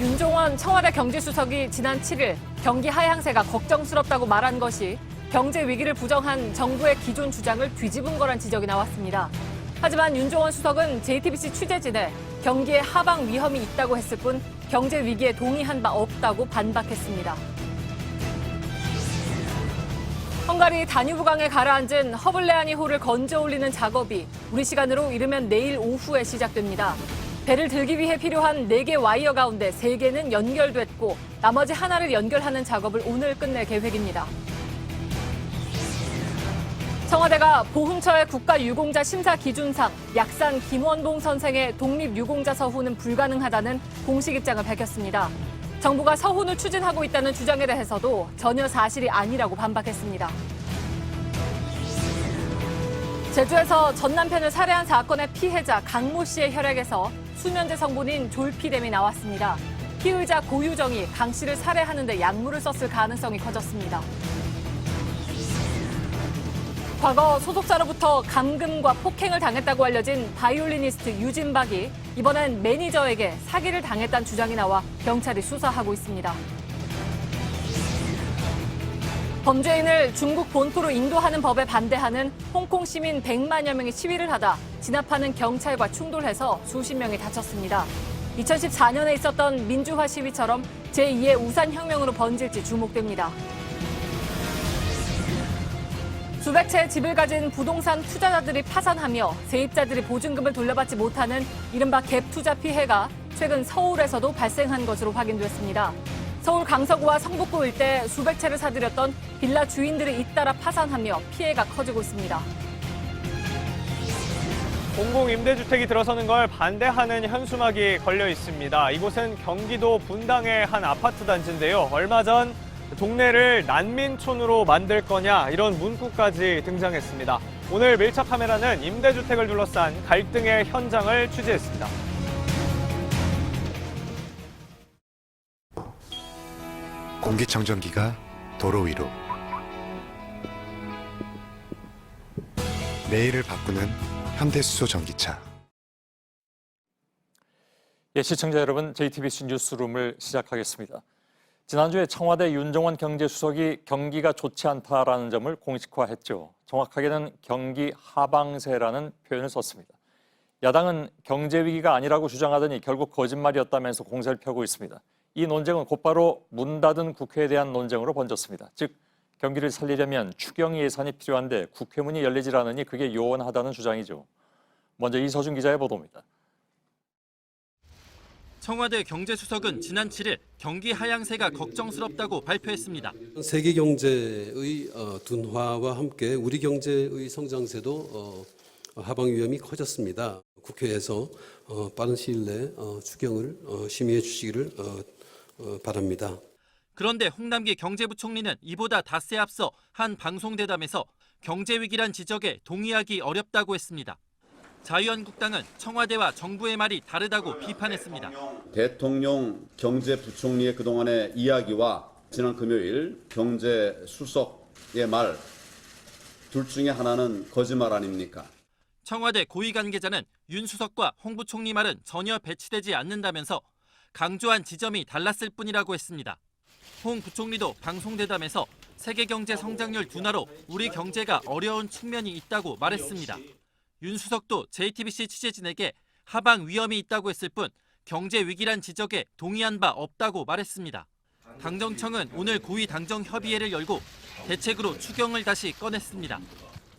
윤종원 청와대 경제수석이 지난 7일 경기 하향세가 걱정스럽다고 말한 것이 경제 위기를 부정한 정부의 기존 주장을 뒤집은 거란 지적이 나왔습니다. 하지만 윤종원 수석은 JTBC 취재진에 경기에 하방 위험이 있다고 했을 뿐 경제 위기에 동의한 바 없다고 반박했습니다. 헝가리 다뉴브강에 가라앉은 허블레아니호를 건져 올리는 작업이 우리 시간으로 이르면 내일 오후에 시작됩니다. 배를 들기 위해 필요한 4개 와이어 가운데 3개는 연결됐고 나머지 하나를 연결하는 작업을 오늘 끝낼 계획입니다. 청와대가 보훈처의 국가유공자 심사 기준상 약산 김원봉 선생의 독립유공자 서훈은 불가능하다는 공식 입장을 밝혔습니다. 정부가 서훈을 추진하고 있다는 주장에 대해서도 전혀 사실이 아니라고 반박했습니다. 제주에서 전 남편을 살해한 사건의 피해자 강모 씨의 혈액에서 수면제 성분인 졸피뎀이 나왔습니다. 피의자 고유정이 강 씨를 살해하는 데 약물을 썼을 가능성이 커졌습니다. 과거 소속사로부터 감금과 폭행을 당했다고 알려진 바이올리니스트 유진박이 이번엔 매니저에게 사기를 당했다는 주장이 나와 경찰이 수사하고 있습니다. 범죄인을 중국 본토로 인도하는 법에 반대하는 홍콩 시민 100만여 명이 시위를 하다 진압하는 경찰과 충돌해서 수십 명이 다쳤습니다. 2014년에 있었던 민주화 시위처럼 제2의 우산혁명으로 번질지 주목됩니다. 수백 채의 집을 가진 부동산 투자자들이 파산하며 세입자들이 보증금을 돌려받지 못하는 이른바 갭 투자 피해가 최근 서울에서도 발생한 것으로 확인됐습니다. 서울 강서구와 성북구 일대 수백 채를 사들였던 빌라 주인들이 잇따라 파산하며 피해가 커지고 있습니다. 공공임대주택이 들어서는 걸 반대하는 현수막이 걸려 있습니다. 이곳은 경기도 분당의 한 아파트 단지인데요. 얼마 전 동네를 난민촌으로 만들 거냐 이런 문구까지 등장했습니다. 오늘 밀착 카메라는 임대주택을 둘러싼 갈등의 현장을 취재했습니다. 공기청정기가 도로 위로 내일을 바꾸는 현대수소 전기차. 시청자 여러분, JTBC 뉴스룸을 시작하겠습니다. 지난주에 청와대 윤종원 경제수석이 경기가 좋지 않다라는 점을 공식화했죠. 정확하게는 경기 하방세라는 표현을 썼습니다. 야당은 경제 위기가 아니라고 주장하더니 결국 거짓말이었다면서 공세를 펴고 있습니다. 이 논쟁은 곧바로 문 닫은 국회에 대한 논쟁으로 번졌습니다. 즉, 경기를 살리려면 추경 예산이 필요한데 국회문이 열리질 않으니 그게 요원하다는 주장이죠. 먼저 이서준 기자의 보도입니다. 청와대 경제수석은 지난 7일 경기 하향세가 걱정스럽다고 발표했습니다. 세계 경제의 둔화와 함께 우리 경제의 성장세도 하방 위험이 커졌습니다. 국회에서 빠른 시일 내 추경을 심의해 주시기를 바랍니다. 그런데 홍남기 경제부총리는 이보다 닷새 앞서 한 방송대담에서 경제위기란 지적에 동의하기 어렵다고 했습니다. 자유한국당은 청와대와 정부의 말이 다르다고 비판했습니다. 대통령 경제부총리의 그동안의 이야기와 지난 금요일 경제수석의 말 둘 중에 하나는 거짓말 아닙니까? 청와대 고위 관계자는 윤 수석과 홍 부총리 말은 전혀 배치되지 않는다면서 강조한 지점이 달랐을 뿐이라고 했습니다. 홍 부총리도 방송대담에서 세계 경제 성장률 둔화로 우리 경제가 어려운 측면이 있다고 말했습니다. 윤 수석도 JTBC 취재진에게 하방 위험이 있다고 했을 뿐 경제 위기란 지적에 동의한 바 없다고 말했습니다. 당정청은 오늘 고위 당정 협의회를 열고 대책으로 추경을 다시 꺼냈습니다.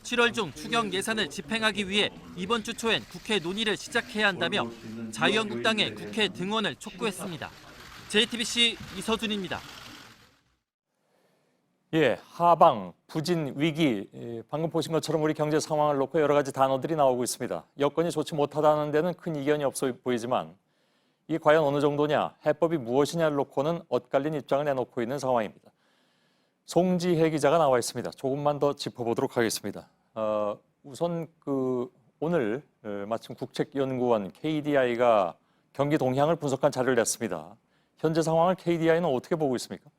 7월 중 추경 예산을 집행하기 위해 이번 주 초엔 국회 논의를 시작해야 한다며 자유한국당의 국회 등원을 촉구했습니다. JTBC 이서준입니다. 하방, 부진, 위기, 방금 보신 것처럼 우리 경제 상황을 놓고 여러 가지 단어들이 나오고 있습니다. 여건이 좋지 못하다는 데는 큰 이견이 없어 보이지만 이게 과연 어느 정도냐, 해법이 무엇이냐를 놓고는 엇갈린 입장을 내놓고 있는 상황입니다. 송지혜 기자가 나와 있습니다. 조금만 더 짚어보도록 하겠습니다. 우선 오늘 마침 국책연구원 KDI가 경기 동향을 분석한 자료를 냈습니다. 현재 상황을 KDI는 어떻게 보고 있습니까?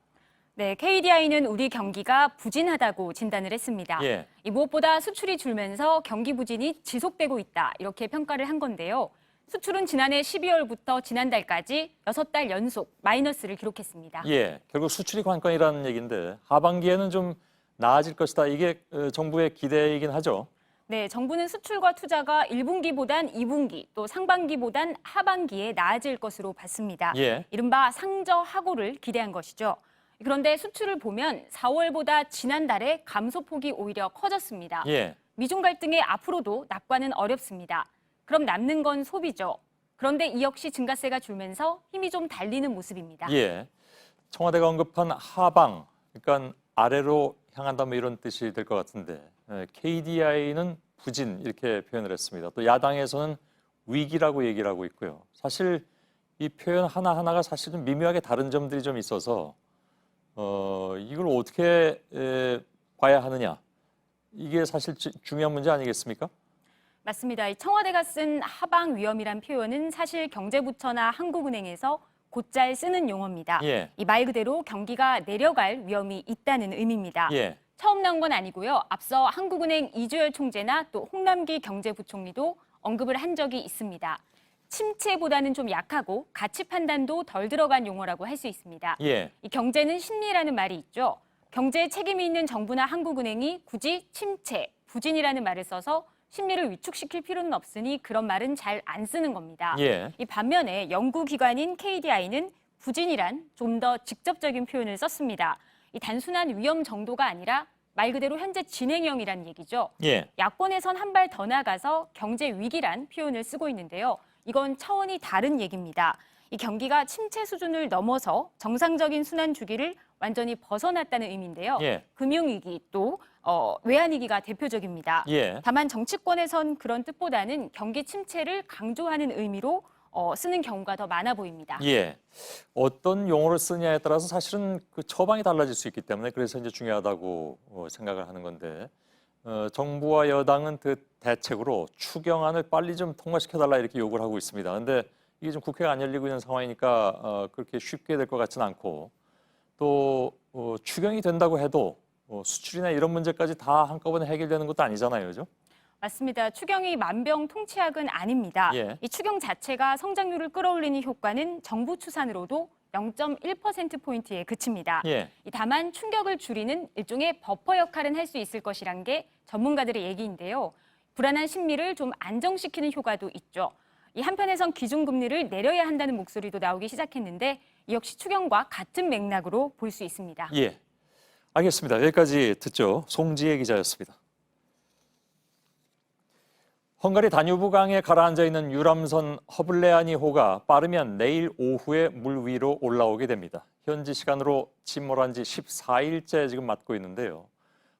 네, KDI는 우리 경기가 부진하다고 진단을 했습니다. 무엇보다 수출이 줄면서 경기 부진이 지속되고 있다, 이렇게 평가를 한 건데요. 수출은 지난해 12월부터 지난달까지 6달 연속 마이너스를 기록했습니다. 예, 결국 수출이 관건이라는 얘기인데 하반기에는 좀 나아질 것이다. 이게 정부의 기대이긴 하죠. 네, 정부는 수출과 투자가 1분기보단 2분기, 또 상반기보단 하반기에 나아질 것으로 봤습니다. 예. 이른바 상저하고를 기대한 것이죠. 그런데 수출을 보면 4월보다 지난달에 감소폭이 오히려 커졌습니다. 예. 미중 갈등에 앞으로도 낙관은 어렵습니다. 그럼 남는 건 소비죠. 그런데 이 역시 증가세가 줄면서 힘이 좀 달리는 모습입니다. 예. 청와대가 언급한 하방, 그러니까 아래로 향한다 뭐 이런 뜻이 될 것 같은데 KDI는 부진 이렇게 표현을 했습니다. 또 야당에서는 위기라고 얘기를 하고 있고요. 사실 이 표현 하나하나가 사실 좀 미묘하게 다른 점들이 좀 있어서 이걸 어떻게 봐야 하느냐. 이게 사실 중요한 문제 아니겠습니까? 맞습니다. 이 청와대가 쓴 하방 위험이란 표현은 사실 경제부처나 한국은행에서 곧잘 쓰는 용어입니다. 예. 이 말 그대로 경기가 내려갈 위험이 있다는 의미입니다. 예. 처음 나온 건 아니고요. 앞서 한국은행 이주열 총재나 또 홍남기 경제부총리도 언급을 한 적이 있습니다. 침체보다는 좀 약하고 가치 판단도 덜 들어간 용어라고 할 수 있습니다. 예. 이 경제는 심리라는 말이 있죠. 경제에 책임이 있는 정부나 한국은행이 굳이 침체, 부진이라는 말을 써서 심리를 위축시킬 필요는 없으니 그런 말은 잘 안 쓰는 겁니다. 예. 이 반면에 연구기관인 KDI는 부진이란 좀 더 직접적인 표현을 썼습니다. 이 단순한 위험 정도가 아니라 말 그대로 현재 진행형이란 얘기죠. 예. 야권에선 한 발 더 나가서 경제 위기란 표현을 쓰고 있는데요. 이건 차원이 다른 얘기입니다. 이 경기가 침체 수준을 넘어서 정상적인 순환 주기를 완전히 벗어났다는 의미인데요. 예. 금융위기 또 외환위기가 대표적입니다. 예. 다만 정치권에선 그런 뜻보다는 경기 침체를 강조하는 의미로 쓰는 경우가 더 많아 보입니다. 예. 어떤 용어를 쓰냐에 따라서 사실은 그 처방이 달라질 수 있기 때문에 그래서 이제 중요하다고 생각을 하는 건데 정부와 여당은 그 대책으로 추경안을 빨리 좀 통과시켜달라 이렇게 요구를 하고 있습니다. 그런데 이게 좀 국회가 안 열리고 있는 상황이니까 그렇게 쉽게 될 것 같지는 않고 또 추경이 된다고 해도 수출이나 이런 문제까지 다 한꺼번에 해결되는 것도 아니잖아요, 그죠? 맞습니다. 추경이 만병통치약은 아닙니다. 예. 이 추경 자체가 성장률을 끌어올리는 효과는 정부 추산으로도 0.1%포인트에 그칩니다. 예. 다만 충격을 줄이는 일종의 버퍼 역할은 할 수 있을 것이란 게 전문가들의 얘기인데요. 불안한 심리를 좀 안정시키는 효과도 있죠. 이 한편에선 기준금리를 내려야 한다는 목소리도 나오기 시작했는데 이 역시 추경과 같은 맥락으로 볼 수 있습니다. 예. 알겠습니다. 여기까지 듣죠. 송지혜 기자였습니다. 헝가리 다뉴브 강에 가라앉아 있는 유람선 허블레아니호가 빠르면 내일 오후에 물 위로 올라오게 됩니다. 현지 시간으로 침몰한 지 14일째 지금 맞고 있는데요.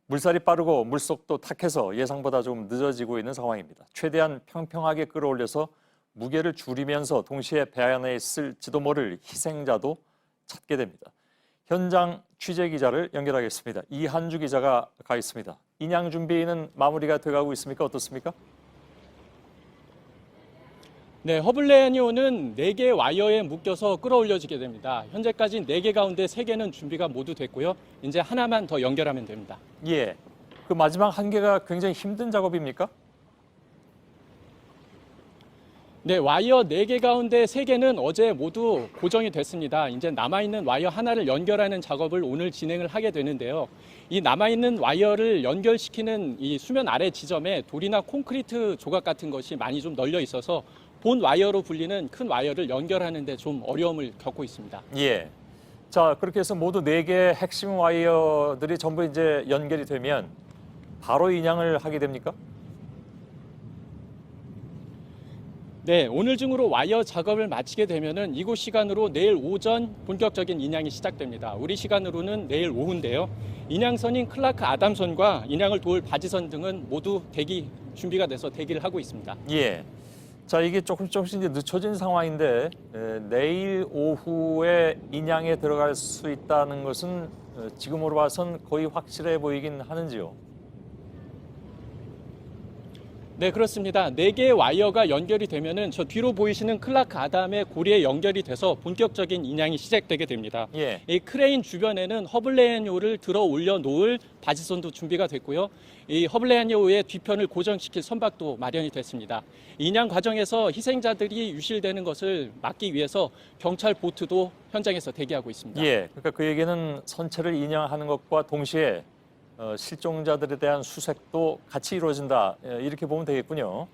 물살이 빠르고 물속도 탁해서 예상보다 좀 늦어지고 있는 상황입니다. 최대한 평평하게 끌어올려서 무게를 줄이면서 동시에 배 안에 있을 지도 모를 희생자도 찾게 됩니다. 현장 취재 기자를 연결하겠습니다. 이한주 기자가 가 있습니다. 인양 준비는 마무리가 돼가고 있습니까? 어떻습니까? 네, 허블레아니호는 4개의 와이어에 묶여서 끌어올려지게 됩니다. 현재까지 4개 가운데 3개는 준비가 모두 됐고요. 이제 하나만 더 연결하면 됩니다. 예, 그 마지막 한 개가 굉장히 힘든 작업입니까? 네, 와이어 4개 가운데 3개는 어제 모두 고정이 됐습니다. 이제 남아있는 와이어 하나를 연결하는 작업을 오늘 진행을 하게 되는데요. 이 남아있는 와이어를 연결시키는 이 수면 아래 지점에 돌이나 콘크리트 조각 같은 것이 많이 좀 널려 있어서 본 와이어로 불리는 큰 와이어를 연결하는 데 좀 어려움을 겪고 있습니다. 예. 자, 그렇게 해서 모두 4개의 핵심 와이어들이 전부 이제 연결이 되면 바로 인양을 하게 됩니까? 네, 오늘 중으로 와이어 작업을 마치게 되면은 이곳 시간으로 내일 오전 본격적인 인양이 시작됩니다. 우리 시간으로는 내일 오후인데요. 인양선인 클라크 아담선과 인양을 도울 바지선 등은 모두 대기 준비가 돼서 대기를 하고 있습니다. 예. 자, 이게 조금씩 이제 늦춰진 상황인데 내일 오후에 인양에 들어갈 수 있다는 것은 지금으로 봐선 거의 확실해 보이긴 하는지요? 네, 그렇습니다. 4개의 와이어가 연결이 되면은 저 뒤로 보이시는 클라크 아담의 고리에 연결이 돼서 본격적인 인양이 시작되게 됩니다. 예. 이 크레인 주변에는 허블레안요를 들어 올려 놓을 바지선도 준비가 됐고요. 이 허블레안요의 뒤편을 고정시킬 선박도 마련이 됐습니다. 인양 과정에서 희생자들이 유실되는 것을 막기 위해서 경찰 보트도 현장에서 대기하고 있습니다. 예. 그러니까 그 얘기는 선체를 인양하는 것과 동시에 실종자들에 대한 수색도 같이 이루어진다. 이렇게 보면 되겠군요.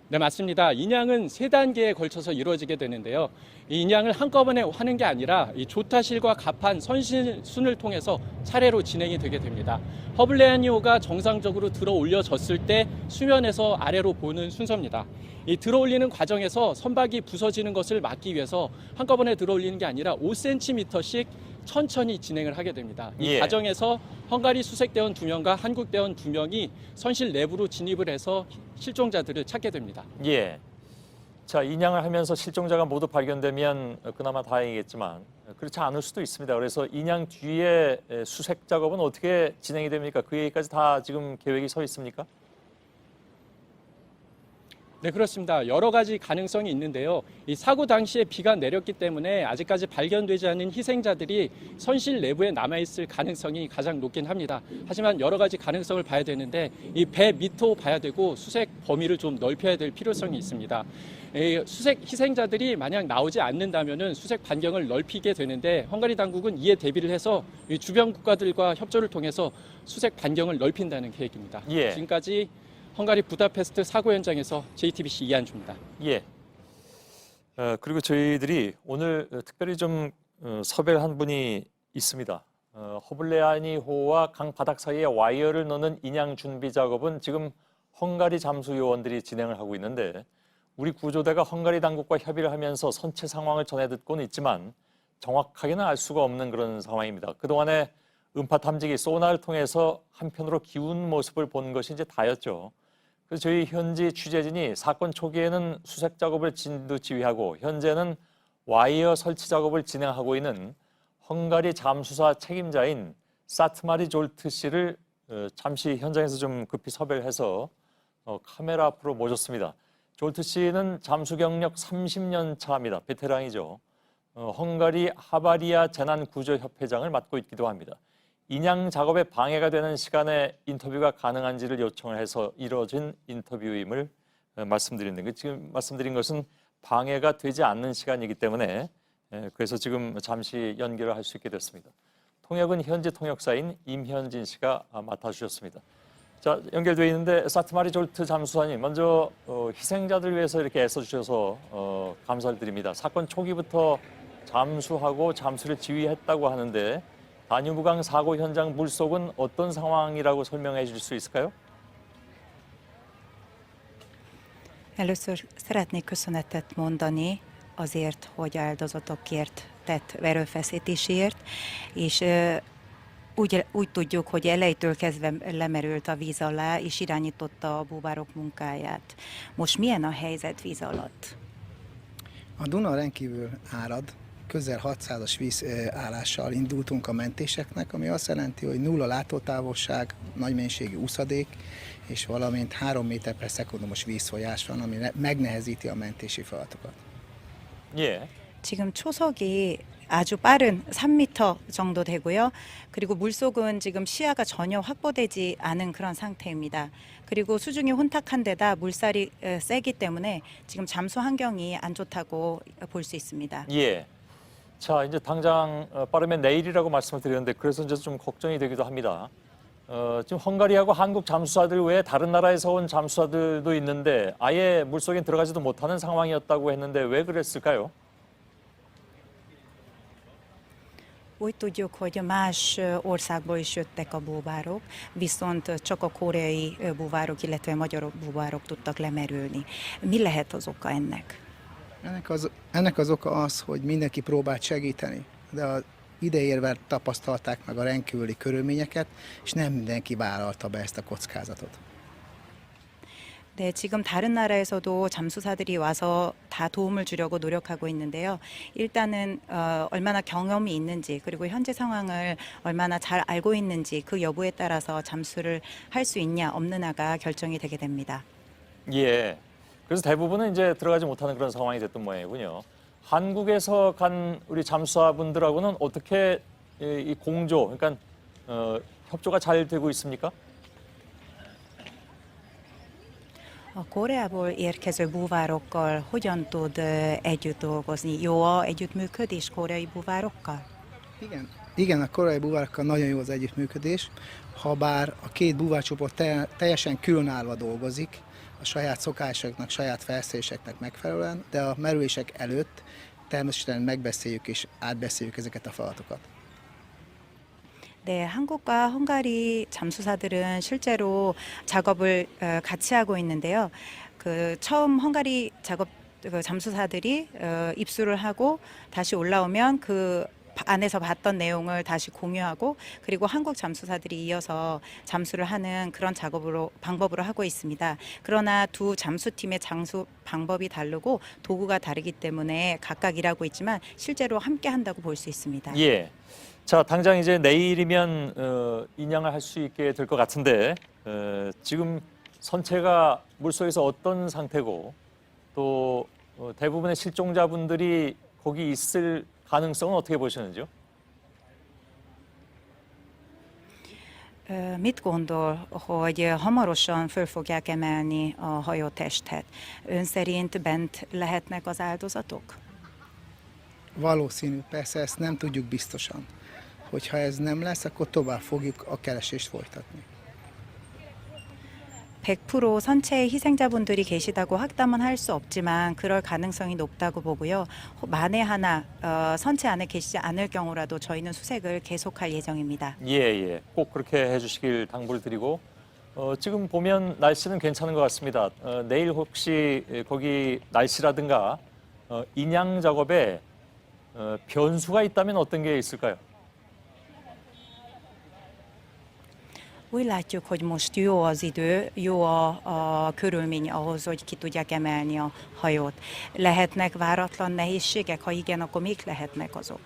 네, 맞습니다. 인양은 3단계에 걸쳐서 이루어지게 되는데요. 이 인양을 한꺼번에 하는 게 아니라 이 조타실과 갑판, 선실순을 통해서 차례로 진행이 되게 됩니다. 허블레안요가 정상적으로 들어 올려졌을 때 수면에서 아래로 보는 순서입니다. 이 들어 올리는 과정에서 선박이 부서지는 것을 막기 위해서 한꺼번에 들어 올리는 게 아니라 5cm씩 천천히 진행을 하게 됩니다. 이 예. 과정에서 헝가리 수색대원 2명과 한국 대원 2명이 선실 내부로 진입을 해서 실종자들을 찾게 됩니다. 예. 자, 인양을 하면서 실종자가 모두 발견되면 그나마 다행이겠지만 그렇지 않을 수도 있습니다. 그래서 인양 뒤에 수색 작업은 어떻게 진행이 됩니까? 그 얘기까지 다 지금 계획이 서 있습니까? 네, 그렇습니다. 여러 가지 가능성이 있는데요. 이 사고 당시에 비가 내렸기 때문에 아직까지 발견되지 않은 희생자들이 선실 내부에 남아있을 가능성이 가장 높긴 합니다. 하지만 여러 가지 가능성을 봐야 되는데 이 배 밑도 봐야 되고 수색 범위를 좀 넓혀야 될 필요성이 있습니다. 이 수색 희생자들이 만약 나오지 않는다면은 수색 반경을 넓히게 되는데 헝가리 당국은 이에 대비를 해서 이 주변 국가들과 협조를 통해서 수색 반경을 넓힌다는 계획입니다. 예. 지금까지 헝가리 부다페스트 사고 현장에서 JTBC 이한주입니다. 예. 그리고 저희들이 오늘 특별히 좀 섭외를 한 분이 있습니다. 허블레아니호와 강 바닥 사이에 와이어를 넣는 인양 준비 작업은 지금 헝가리 잠수 요원들이 진행을 하고 있는데 우리 구조대가 헝가리 당국과 협의를 하면서 선체 상황을 전해 듣고는 있지만 정확하게는 알 수가 없는 그런 상황입니다. 그동안에 음파 탐지기 소나를 통해서 한편으로 기운 모습을 본 것이 이제 다였죠. 그래서 저희 현지 취재진이 사건 초기에는 수색 작업을 진두 지휘하고 현재는 와이어 설치 작업을 진행하고 있는 헝가리 잠수사 책임자인 사트마리 졸트 씨를 잠시 현장에서 좀 급히 섭외를 해서 카메라 앞으로 모셨습니다. 졸트 씨는 잠수 경력 30년 차입니다. 베테랑이죠. 헝가리 하바리아 재난구조협회장을 맡고 있기도 합니다. 인양 작업에 방해가 되는 시간에 인터뷰가 가능한지를 요청을 해서 이루어진 인터뷰임을 말씀드리는 지금 말씀드린 것은 방해가 되지 않는 시간이기 때문에 그래서 지금 잠시 연결을 할 수 있게 됐습니다. 통역은 현지 통역사인 임현진 씨가 맡아주셨습니다. 자, 연결되어 있는데 사트마리 졸트 잠수사님, 먼저 희생자들 위해서 이렇게 애써주셔서 감사를 드립니다. 사건 초기부터 잠수하고 잠수를 지휘했다고 하는데 다뉴브강 사고 현장 물속은 어떤 상황이라고 설명해 주실 수 있을까요? Először szeretnék köszönetet mondani azért, hogy áldozatokért tett erőfeszítésért, és úgy tudjuk, hogy elejétől kezdve lemerült a víz alá, és irányította a búvárok munkáját. Most milyen a helyzet víz alatt? A Duna rendkívül árad, közel 600-as vízállással indultunk a mentéseknek, ami azt jelenti, hogy nulla látótávolság, nagy mennyiségű úszadék, és valamint 3 méter per szekundumos vízfolyás van, ami megnehezíti a mentési feladatokat. 예. 지금 초석이 아주 빠른 3m 정도 되고요. 그리고 물속은 지금 시야가 전혀 확보되지 않은 그런 상태입니다. 그리고 수중이 혼탁한 데다 물살이 세기 때문에 지금 잠수 환경이 안 좋다고 볼 수 있습니다. 예. 자, 이제 당장 빠르면 내일이라고 말씀을 드렸는데 그래서 이제 좀 걱정이 되기도 합니다. 지금 헝가리하고 한국 잠수사들 외에 다른 나라에서 온 잠수사들도 있는데 아예 물속에 들어가지도 못하는 상황이었다고 했는데 왜 그랬을까요? Úgy tudjuk, hogy más országból is jöttek a búvárok, viszont csak a koreai búvárok, illetve magyar búvárok tudtak lemerülni. Mi lehet az oka ennek? Ennek az oka az, hogy mindenki próbált segíteni, de az ideérve tapasztalták meg a rendkívüli körülményeket, és nem mindenki vállalta be ezt a kockázatot. 네, 지금 다른 나라에서도 잠수사들이 와서 다 도움을 주려고 노력하고 있는데요. 일단은 얼마나 경험이 있는지 그리고 현재 상황을 얼마나 잘 알고 있는지 그 여부에 따라서 잠수를 할 수 있냐 없느냐가 결정이 되게 됩니다. 예. 그래서 대부분은 이제 들어가지 못하는 그런 상황이 됐던 모양이군요. 한국에서 간 우리 잠수사분들하고는 어떻게 이 공조, 그러니까 협조가 잘 되고 있습니까? A Koreából érkező búvárokkal hogyan tud együtt dolgozni? Jó a együttműködés koreai búvárokkal? Igen, a koreai búvárokkal nagyon jó az együttműködés, ha bár a két búvárcsoport teljesen különállva dolgozik, a saját szokásoknak, saját felszereléseknek megfelelően, de a merülések előtt természetesen megbeszéljük és átbeszéljük ezeket a feladatokat. 네, 한국과 헝가리 잠수사들은 실제로 작업을 같이 하고 있는데요. 처음 헝가리 잠수사들이 입수를 하고 다시 올라오면 그 안에서 봤던 내용을 다시 공유하고 그리고 한국 잠수사들이 이어서 잠수를 하는 그런 방법으로 하고 있습니다. 그러나 두 잠수팀의 잠수 방법이 다르고 도구가 다르기 때문에 각각 일하고 있지만 실제로 함께 한다고 볼 수 있습니다. 예. 자, 당장 이제 내일이면 인양을 할 수 있게 될 것 같은데 지금 선체가 물속에서 어떤 상태고 또 대부분의 실종자분들이 거기 있을 가능성은 어떻게 보시는지요? Mit gondol, hogy hamarosan föl fogják emelni a hajótestet? Ön szerint bent lehetnek az áldozatok? Valószínű, persze ezt nem tudjuk biztosan. Hogyha ez nem lesz, akkor tovább fogjuk a keresést folytatni. 100% 선체의 희생자분들이 계시다고 확담은 할 수 없지만 그럴 가능성이 높다고 보고요. 만에 하나 선체 안에 계시지 않을 경우라도 저희는 수색을 계속할 예정입니다. 예. 꼭 그렇게 해주시길 당부를 드리고 지금 보면 날씨는 괜찮은 것 같습니다. 내일 혹시 거기 날씨라든가 인양 작업에 변수가 있다면 어떤 게 있을까요? Úgy látjuk, hogy most jó az idő, jó a körülmény ahhoz, hogy ki tudják emelni a hajót. Lehetnek váratlan nehézségek? Ha igen, akkor mik lehetnek azok?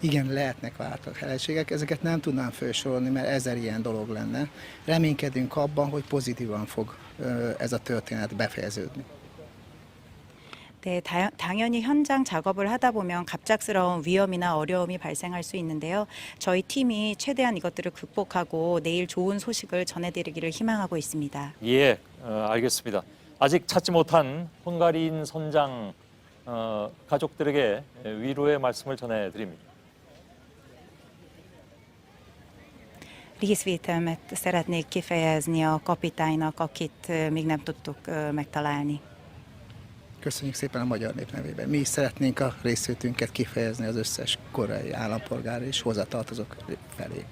Igen, lehetnek váratlan nehézségek, ezeket nem tudnám felsorolni, mert 1000 ilyen dolog lenne. Reménykedünk abban, hogy pozitívan fog ez a történet befejeződni. 네, 당연히 현장 작업을 하다 보면 갑작스러운 위험이나 어려움이 발생할 수 있는데요. 저희 팀이 최대한 이것들을 극복하고 내일 좋은 소식을 전해드리기를 희망하고 있습니다. 예, 알겠습니다. 아직 찾지 못한 헝가리인 선장 가족들에게 위로의 말씀을 전해드립니다. Részvételmet szeretnék kifejezni a kapitánynak, akit még nem tudtuk megtalálni. Köszönjük szépen a magyar nép nevében. Mi is szeretnénk a részvétünket kifejezni az összes koreai állampolgár és hozzátartozók felé.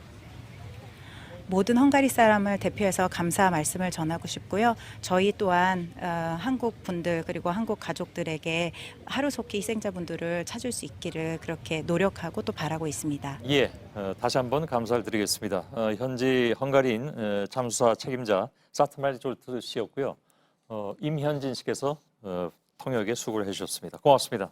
모든 헝가리 사람을 대표해서 감사 말씀을 전하고 싶고요. 저희 또한 한국 분들 그리고 한국 가족들에게 하루속히 희생자분들을 찾을 수 있기를 그렇게 노력하고 또 바라고 있습니다. 예, 다시 한번 감사를 드리겠습니다. 현지 헝가리인 잠수사 책임자 사트말 졸트 씨였고요. 임현진 씨께서 통역에 수고를 해주셨습니다. 고맙습니다.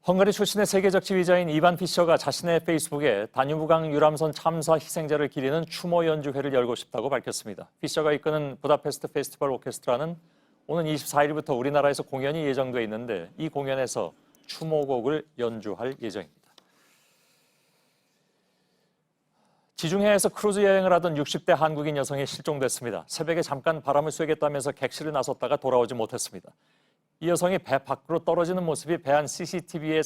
헝가리 출신의 세계적 지휘자인 이반 피셔가 자신의 페이스북에 다뉴브강 유람선 참사 희생자를 기리는 추모 연주회를 열고 싶다고 밝혔습니다. 피셔가 이끄는 부다페스트 페스티벌 오케스트라는 오는 24일부터 우리나라에서 공연이 예정돼 있는데 이 공연에서 추모곡을 연주할 예정입니다. 지중해에서 크루즈 여행을 하던 60대 한국인 여성이 실종됐습니다. 새벽에 잠깐 바람을 쐬겠다면서 객실을 나섰다가 돌아오지 못했습니다. 이 여성이 배 밖으로 떨어지는 모습이 배 안 CCTV에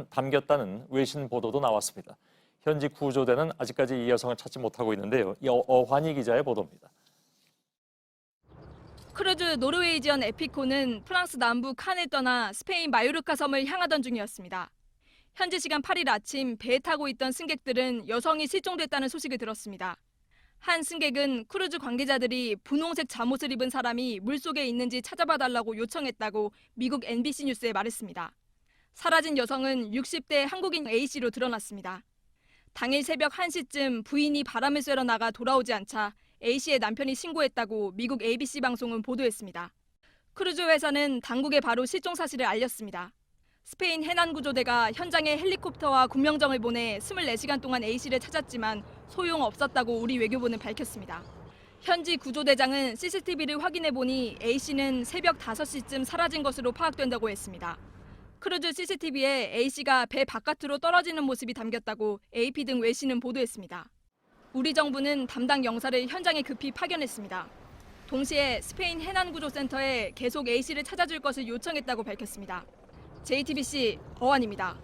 담겼다는 외신 보도도 나왔습니다. 현지 구조대는 아직까지 이 여성을 찾지 못하고 있는데요. 어환희 기자의 보도입니다. 크루즈 노르웨이지언 에피코는 프랑스 남부 칸을 떠나 스페인 마요르카 섬을 향하던 중이었습니다. 현지 시간 8일 아침 배에 타고 있던 승객들은 여성이 실종됐다는 소식을 들었습니다. 한 승객은 크루즈 관계자들이 분홍색 잠옷을 입은 사람이 물속에 있는지 찾아봐달라고 요청했다고 미국 NBC 뉴스에 말했습니다. 사라진 여성은 60대 한국인 A씨로 드러났습니다. 당일 새벽 1시쯤 부인이 바람을 쐬러 나가 돌아오지 않자 A씨의 남편이 신고했다고 미국 ABC 방송은 보도했습니다. 크루즈 회사는 당국에 바로 실종 사실을 알렸습니다. 스페인 해난구조대가 현장에 헬리콥터와 구명정을 보내 24시간 동안 A씨를 찾았지만 소용없었다고 우리 외교부는 밝혔습니다. 현지 구조대장은 CCTV를 확인해보니 A씨는 새벽 5시쯤 사라진 것으로 파악된다고 했습니다. 크루즈 CCTV에 A씨가 배 바깥으로 떨어지는 모습이 담겼다고 AP 등 외신은 보도했습니다. 우리 정부는 담당 영사를 현장에 급히 파견했습니다. 동시에 스페인 해난구조센터에 계속 A씨를 찾아줄 것을 요청했다고 밝혔습니다. JTBC 어완입니다.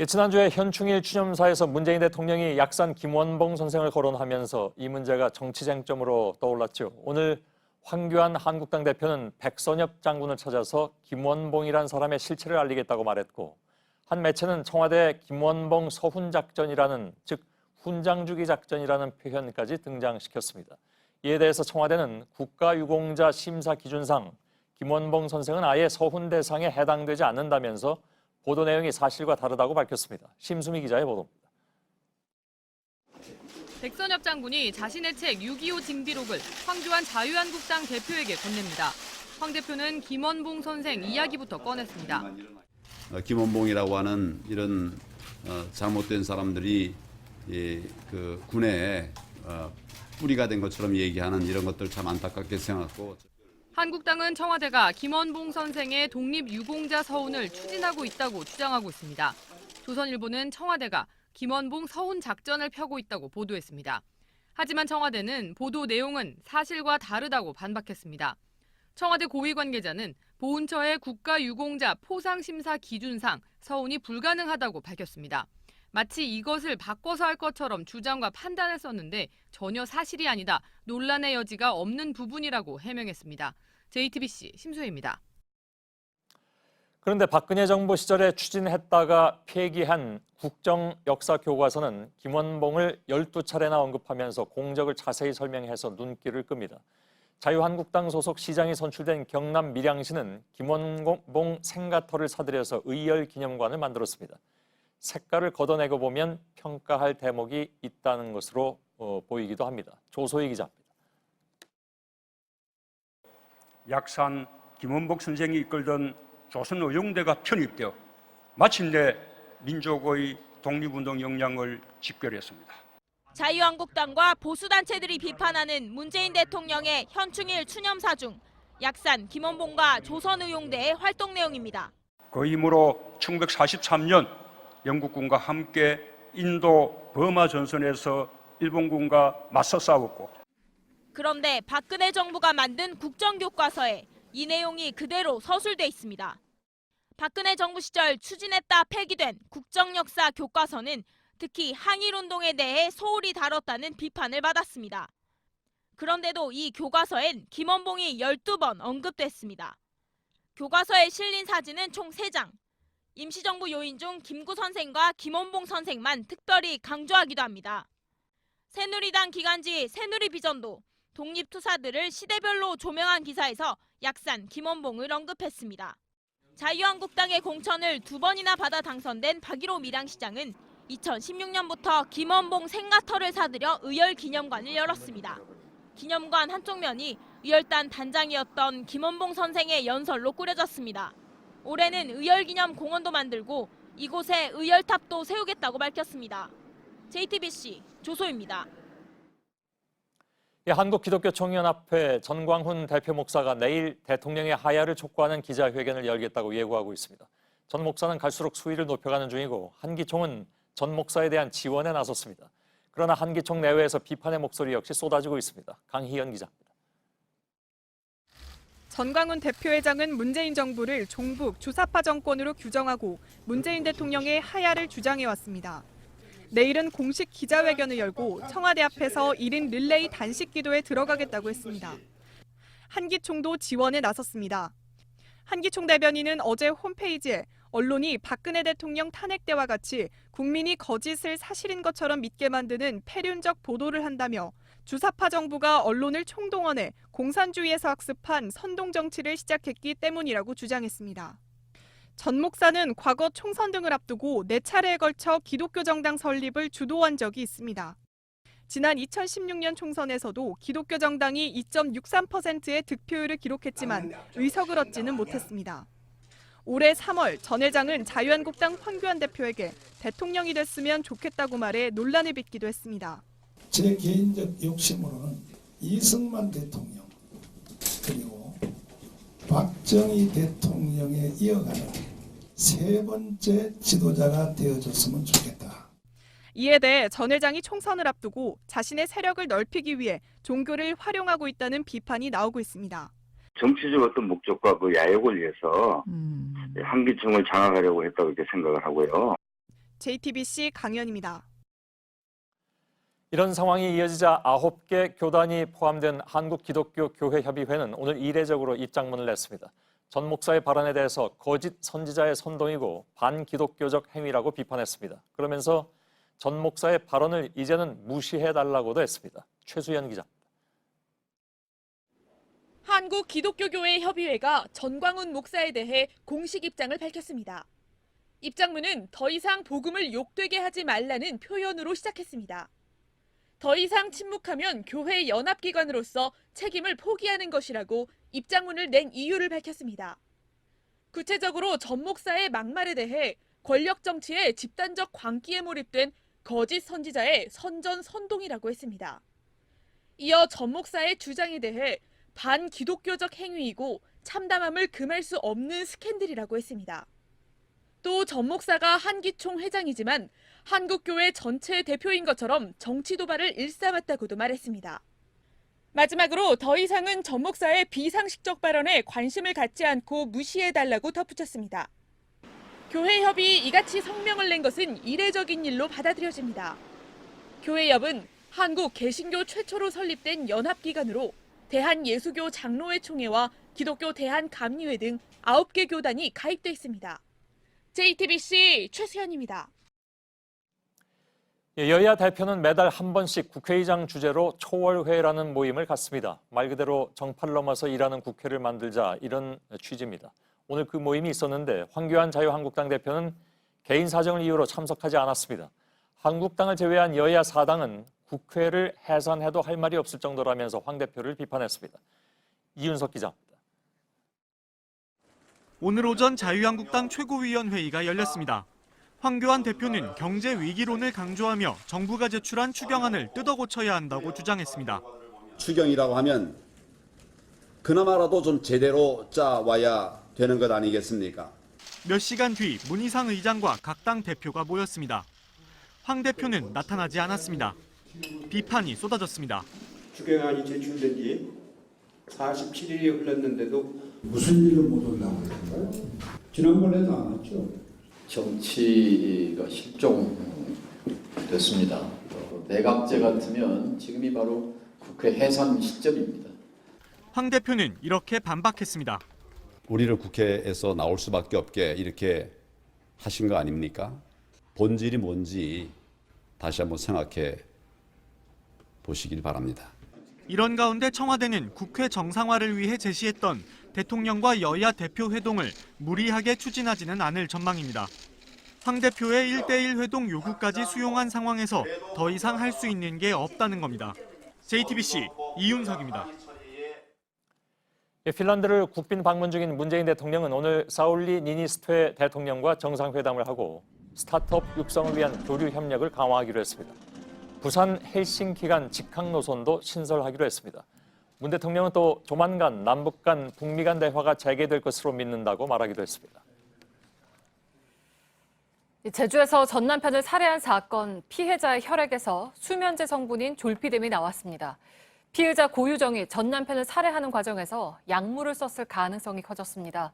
지난주에 현충일 추념사에서 문재인 대통령이 약산 김원봉 선생을 거론하면서 이 문제가 정치 쟁점으로 떠올랐죠. 오늘 황교안 한국당 대표는 백선엽 장군을 찾아서 김원봉이란 사람의 실체를 알리겠다고 말했고, 한 매체는 청와대 김원봉 서훈 작전이라는, 즉 훈장 주기 작전이라는 표현까지 등장시켰습니다. 이에 대해서 청와대는 국가유공자 심사 기준상 김원봉 선생은 아예 서훈 대상에 해당되지 않는다면서 보도 내용이 사실과 다르다고 밝혔습니다. 심수미 기자의 보도입니다. 백선엽 장군이 자신의 책 6.25 징비록을 황교안 자유한국당 대표에게 건넵니다. 황 대표는 김원봉 선생 이야기부터 꺼냈습니다. 김원봉이라고 하는 이런 잘못된 사람들이 그 군에 뿌리가 된 것처럼 얘기하는 이런 것들 참 안타깝게 생각하고. 한국당은 청와대가 김원봉 선생의 독립유공자 서훈을 추진하고 있다고 주장하고 있습니다. 조선일보는 청와대가 김원봉 서훈 작전을 펴고 있다고 보도했습니다. 하지만 청와대는 보도 내용은 사실과 다르다고 반박했습니다. 청와대 고위 관계자는 보훈처의 국가유공자 포상심사 기준상 서훈이 불가능하다고 밝혔습니다. 마치 이것을 바꿔서 할 것처럼 주장과 판단했었는데 전혀 사실이 아니다, 논란의 여지가 없는 부분이라고 해명했습니다. JTBC 심수혜입니다. 그런데 박근혜 정부 시절에 추진했다가 폐기한 국정역사교과서는 김원봉을 12차례나 언급하면서 공적을 자세히 설명해서 눈길을 끕니다. 자유한국당 소속 시장이 선출된 경남 밀양시는 김원봉 생가터를 사들여서 의열기념관을 만들었습니다. 색깔을 걷어내고 보면 평가할 대목이 있다는 것으로 보이기도 합니다. 조소희 기자입니다. 약산 김원봉 선생이 이끌던 조선의용대가 편입되어 마침내 민족의 독립운동 역량을 집결했습니다. 자유한국당과 보수단체들이 비판하는 문재인 대통령의 현충일 추념사 중 약산 김원봉과 조선의용대의 활동 내용입니다. 그 힘으로 1943년 영국군과 함께 인도 버마 전선에서 일본군과 맞서 싸웠고, 그런데 박근혜 정부가 만든 국정교과서에 이 내용이 그대로 서술돼 있습니다. 박근혜 정부 시절 추진했다 폐기된 국정역사 교과서는 특히 항일운동에 대해 소홀히 다뤘다는 비판을 받았습니다. 그런데도 이 교과서엔 김원봉이 12번 언급됐습니다. 교과서에 실린 사진은 총 3장. 임시정부 요인 중 김구 선생과 김원봉 선생만 특별히 강조하기도 합니다. 새누리당 기간지 새누리비전도 독립투사들을 시대별로 조명한 기사에서 약산 김원봉을 언급했습니다. 자유한국당의 공천을 2번이나 받아 당선된 박일호 밀양시장은 2016년부터 김원봉 생가터를 사들여 의열기념관을 열었습니다. 기념관 한쪽 면이 의열단 단장이었던 김원봉 선생의 연설로 꾸려졌습니다. 올해는 의열기념 공원도 만들고 이곳에 의열탑도 세우겠다고 밝혔습니다. JTBC 조소입니다. 한국기독교총연합회 전광훈 대표 목사가 내일 대통령의 하야를 촉구하는 기자회견을 열겠다고 예고하고 있습니다. 전 목사는 갈수록 수위를 높여가는 중이고 한기총은 전 목사에 대한 지원에 나섰습니다. 그러나 한기총 내외에서 비판의 목소리 역시 쏟아지고 있습니다. 강희연 기자입니다. 전광훈 대표회장은 문재인 정부를 종북 주사파 정권으로 규정하고 문재인 대통령의 하야를 주장해왔습니다. 내일은 공식 기자회견을 열고 청와대 앞에서 1인 릴레이 단식 기도에 들어가겠다고 했습니다. 한기총도 지원에 나섰습니다. 한기총 대변인은 어제 홈페이지에 언론이 박근혜 대통령 탄핵 때와 같이 국민이 거짓을 사실인 것처럼 믿게 만드는 폐륜적 보도를 한다며 주사파 정부가 언론을 총동원해 공산주의에서 학습한 선동 정치를 시작했기 때문이라고 주장했습니다. 전 목사는 과거 총선 등을 앞두고 4차례에 걸쳐 기독교 정당 설립을 주도한 적이 있습니다. 지난 2016년 총선에서도 기독교 정당이 2.63%의 득표율을 기록했지만 의석을 얻지는 못했습니다. 올해 3월 전 회장은 자유한국당 황교안 대표에게 대통령이 됐으면 좋겠다고 말해 논란을 빚기도 했습니다. 제 개인적 욕심으로는 이승만 대통령 그리고 박정희 대통령에 이어가는 세 번째 지도자가 되어줬으면 좋겠다. 이에 대해 전 회장이 총선을 앞두고 자신의 세력을 넓히기 위해 종교를 활용하고 있다는 비판이 나오고 있습니다. 정치적 어떤 목적과 그 야욕을 위해서 한기총을 장악하려고 했다고 이렇게 생각을 하고요. JTBC 강연입니다. 이런 상황이 이어지자 9개 교단이 포함된 한국기독교교회협의회는 오늘 이례적으로 입장문을 냈습니다. 전 목사의 발언에 대해서 거짓 선지자의 선동이고 반기독교적 행위라고 비판했습니다. 그러면서 전 목사의 발언을 이제는 무시해달라고도 했습니다. 최수연 기자입니다. 한국기독교교회협의회가 전광훈 목사에 대해 공식 입장을 밝혔습니다. 입장문은 더 이상 복음을 욕되게 하지 말라는 표현으로 시작했습니다. 더 이상 침묵하면 교회 연합기관으로서 책임을 포기하는 것이라고 입장문을 낸 이유를 밝혔습니다. 구체적으로 전 목사의 막말에 대해 권력 정치의 집단적 광기에 몰입된 거짓 선지자의 선전선동이라고 했습니다. 이어 전 목사의 주장에 대해 반기독교적 행위이고 참담함을 금할 수 없는 스캔들이라고 했습니다. 또 전 목사가 한기총 회장이지만 한국교회 전체 대표인 것처럼 정치 도발을 일삼았다고도 말했습니다. 마지막으로 더 이상은 전 목사의 비상식적 발언에 관심을 갖지 않고 무시해달라고 덧붙였습니다. 교회협이 이같이 성명을 낸 것은 이례적인 일로 받아들여집니다. 교회협은 한국 개신교 최초로 설립된 연합기관으로 대한예수교 장로회 총회와 기독교 대한감리회 등 9개 교단이 가입돼 있습니다. JTBC 최수연입니다. 여야 대표는 매달 한 번씩 국회의장 주재로 초월회라는 모임을 갖습니다. 말 그대로 정파를 넘어서 일하는 국회를 만들자 이런 취지입니다. 오늘 그 모임이 있었는데 황교안 자유한국당 대표는 개인 사정을 이유로 참석하지 않았습니다. 한국당을 제외한 여야 4당은 국회를 해산해도 할 말이 없을 정도라면서 황 대표를 비판했습니다. 이윤석 기자입니다. 오늘 오전 자유한국당 최고위원회의가 열렸습니다. 황교안 대표는 경제 위기론을 강조하며 정부가 제출한 추경안을 뜯어 고쳐야 한다고 주장했습니다. 추경이라고 하면 그나마라도 좀 제대로 짜와야 되는 것 아니겠습니까? 몇 시간 뒤 문희상 의장과 각 당 대표가 모였습니다. 황 대표는 나타나지 않았습니다. 비판이 쏟아졌습니다. 추경안이 제출된 지 47일이 흘렀는데도 무슨 일로 못 온다고 했던가요? 지난번에도 안 왔죠? 정치가 실종됐습니다. 내각제 같으면 지금이 바로 국회 해산 시점입니다. 황 대표는 이렇게 반박했습니다. 우리를 국회에서 나올 수밖에 없게 이렇게 하신 거 아닙니까? 본질이 뭔지 다시 한번 생각해 보시길 바랍니다. 이런 가운데 청와대는 국회 정상화를 위해 제시했던 대통령과 여야 대표 회동을 무리하게 추진하지는 않을 전망입니다. 황 대표의 1대1 회동 요구까지 수용한 상황에서 더 이상 할 수 있는 게 없다는 겁니다. JTBC 이윤석입니다. 핀란드를 국빈 방문 중인 문재인 대통령은 오늘 사울리 니니스토 대통령과 정상회담을 하고 스타트업 육성을 위한 교류 협력을 강화하기로 했습니다. 부산 헬싱키 간 직항 노선도 신설하기로 했습니다. 문 대통령은 또 조만간 남북 간 북미 간 대화가 재개될 것으로 믿는다고 말하기도 했습니다. 제주에서 전 남편을 살해한 사건 피해자의 혈액에서 수면제 성분인 졸피뎀이 나왔습니다. 피의자 고유정이 전 남편을 살해하는 과정에서 약물을 썼을 가능성이 커졌습니다.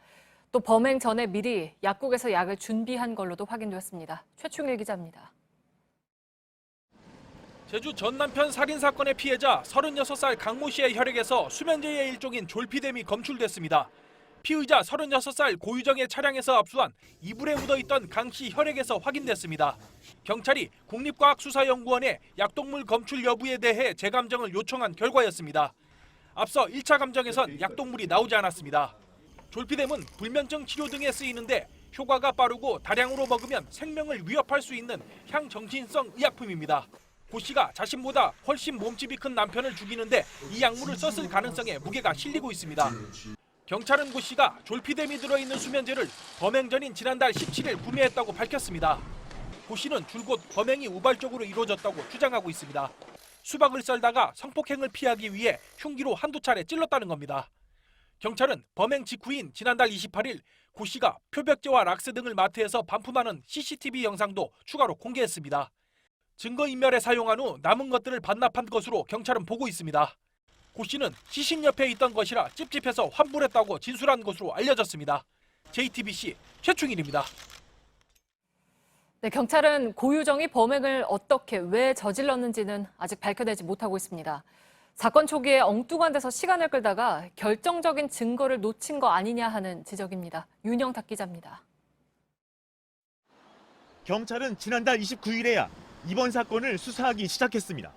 또 범행 전에 미리 약국에서 약을 준비한 걸로도 확인됐습니다. 최충일 기자입니다. 제주 전 남편 살인 사건의 피해자 36살 강모 씨의 혈액에서 수면제의 일종인 졸피뎀이 검출됐습니다. 피의자 36살 고유정의 차량에서 압수한 이불에 묻어있던 강 씨 혈액에서 확인됐습니다. 경찰이 국립과학수사연구원에 약독물 검출 여부에 대해 재감정을 요청한 결과였습니다. 앞서 1차 감정에선 약독물이 나오지 않았습니다. 졸피뎀은 불면증 치료 등에 쓰이는데 효과가 빠르고 다량으로 먹으면 생명을 위협할 수 있는 향정신성 의약품입니다. 고 씨가 자신보다 훨씬 몸집이 큰 남편을 죽이는데 이 약물을 썼을 가능성에 무게가 실리고 있습니다. 경찰은 고 씨가 졸피뎀이 들어있는 수면제를 범행 전인 지난달 17일 구매했다고 밝혔습니다. 고 씨는 줄곧 범행이 우발적으로 이루어졌다고 주장하고 있습니다. 수박을 썰다가 성폭행을 피하기 위해 흉기로 한두 차례 찔렀다는 겁니다. 경찰은 범행 직후인 지난달 28일 고 씨가 표백제와 락스 등을 마트에서 반품하는 CCTV 영상도 추가로 공개했습니다. 증거인멸에 사용한 후 남은 것들을 반납한 것으로 경찰은 보고 있습니다. 고 씨는 시신 옆에 있던 것이라 찝찝해서 환불했다고 진술한 것으로 알려졌습니다. JTBC 최충일입니다. 네, 경찰은 고유정이 범행을 어떻게 왜 저질렀는지는 아직 밝혀내지 못하고 있습니다. 사건 초기에 엉뚱한 데서 시간을 끌다가 결정적인 증거를 놓친 거 아니냐 하는 지적입니다. 윤영탁 기자입니다. 경찰은 지난달 29일에야 이번 사건을 수사하기 시작했습니다.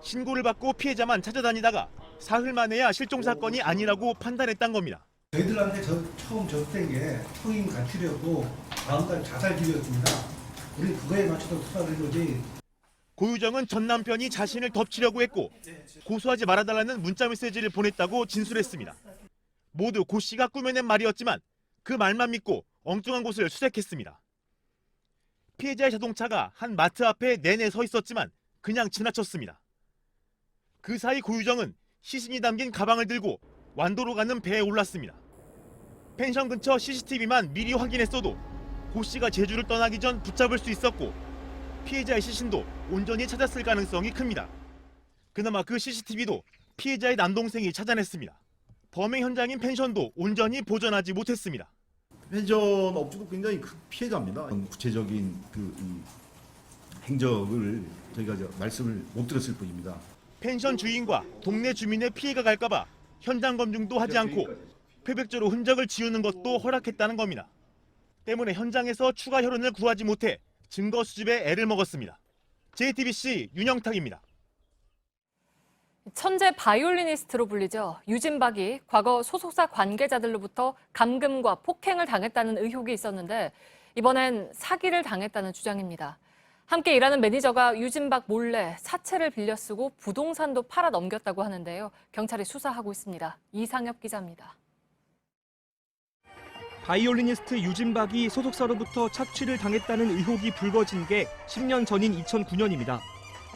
신고를 받고 피해자만 찾아다니다가 사흘 만에야 실종 사건이 아니라고 판단했단 겁니다. 저희들한테 처음 접된 게 성인 가출이었고 다음 달 자살질이었습니다. 우리 그거에 맞춰서 수사를 한 거지. 고유정은 전 남편이 자신을 덮치려고 했고 고소하지 말아달라는 문자 메시지를 보냈다고 진술했습니다. 모두 고 씨가 꾸며낸 말이었지만 그 말만 믿고 엉뚱한 곳을 수색했습니다. 피해자의 자동차가 한 마트 앞에 내내 서 있었지만 그냥 지나쳤습니다. 그 사이 고유정은 시신이 담긴 가방을 들고 완도로 가는 배에 올랐습니다. 펜션 근처 CCTV만 미리 확인했어도 고 씨가 제주를 떠나기 전 붙잡을 수 있었고 피해자의 시신도 온전히 찾았을 가능성이 큽니다. 그나마 그 CCTV도 피해자의 남동생이 찾아냈습니다. 범행 현장인 펜션도 온전히 보존하지 못했습니다. 펜션 업주도 굉장히 큰 피해자입니다. 구체적인 행적을 저희가 말씀을 못 드렸을 뿐입니다. 펜션 주인과 동네 주민의 피해가 갈까봐 현장 검증도 하지 않고 표백제로 흔적을 지우는 것도 허락했다는 겁니다. 때문에 현장에서 추가 혈흔을 구하지 못해 증거 수집에 애를 먹었습니다. JTBC 윤영탁입니다. 천재 바이올리니스트로 불리죠. 유진박이 과거 소속사 관계자들로부터 감금과 폭행을 당했다는 의혹이 있었는데 이번엔 사기를 당했다는 주장입니다. 함께 일하는 매니저가 유진박 몰래 사채를 빌려 쓰고 부동산도 팔아 넘겼다고 하는데요. 경찰이 수사하고 있습니다. 이상엽 기자입니다. 바이올리니스트 유진박이 소속사로부터 착취를 당했다는 의혹이 불거진 게 10년 전인 2009년입니다.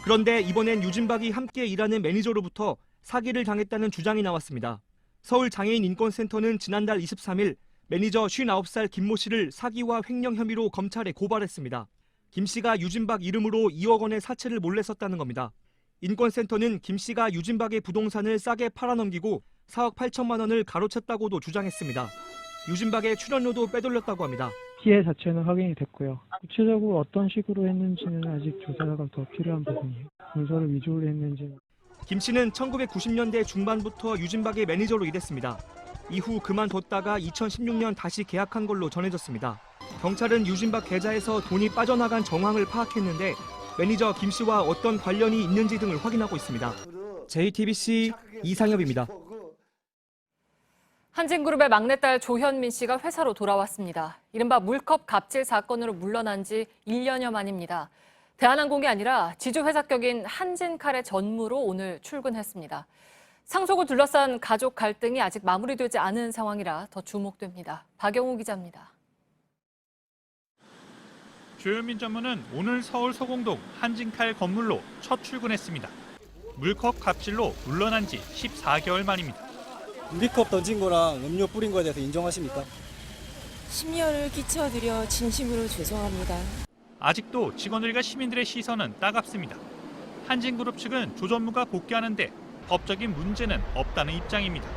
그런데 이번엔 유진박이 함께 일하는 매니저로부터 사기를 당했다는 주장이 나왔습니다. 서울장애인인권센터는 지난달 23일 매니저 59살 김모 씨를 사기와 횡령 혐의로 검찰에 고발했습니다. 김 씨가 유진박 이름으로 2억 원의 사채를 몰래 썼다는 겁니다. 인권센터는 김 씨가 유진박의 부동산을 싸게 팔아넘기고 4억 8천만 원을 가로챘다고도 주장했습니다. 유진박의 출연료도 빼돌렸다고 합니다. 피해 자체는 확인이 됐고요. 구체적으로 어떤 식으로 했는지는 아직 조사가 더 필요한 부분이에요. 문서를 위조를 했는지. 김 씨는 1990년대 중반부터 유진박의 매니저로 일했습니다. 이후 그만뒀다가 2016년 다시 계약한 걸로 전해졌습니다. 경찰은 유진박 계좌에서 돈이 빠져나간 정황을 파악했는데 매니저 김 씨와 어떤 관련이 있는지 등을 확인하고 있습니다. JTBC 이상엽입니다. 한진그룹의 막내딸 조현민 씨가 회사로 돌아왔습니다. 이른바 물컵 갑질 사건으로 물러난 지 1년여 만입니다. 대한항공이 아니라 지주회사 격인 한진칼의 전무로 오늘 출근했습니다. 상속을 둘러싼 가족 갈등이 아직 마무리되지 않은 상황이라 더 주목됩니다. 박영우 기자입니다. 조현민 전무는 오늘 서울 서공동 한진칼 건물로 첫 출근했습니다. 물컵 갑질로 물러난 지 14개월 만입니다. 물컵 던진 거랑 음료 뿌린 거에 대해서 인정하십니까? 심려를 끼쳐드려 진심으로 죄송합니다. 아직도 직원들과 시민들의 시선은 따갑습니다. 한진그룹 측은 조 전무가 복귀하는데 법적인 문제는 없다는 입장입니다.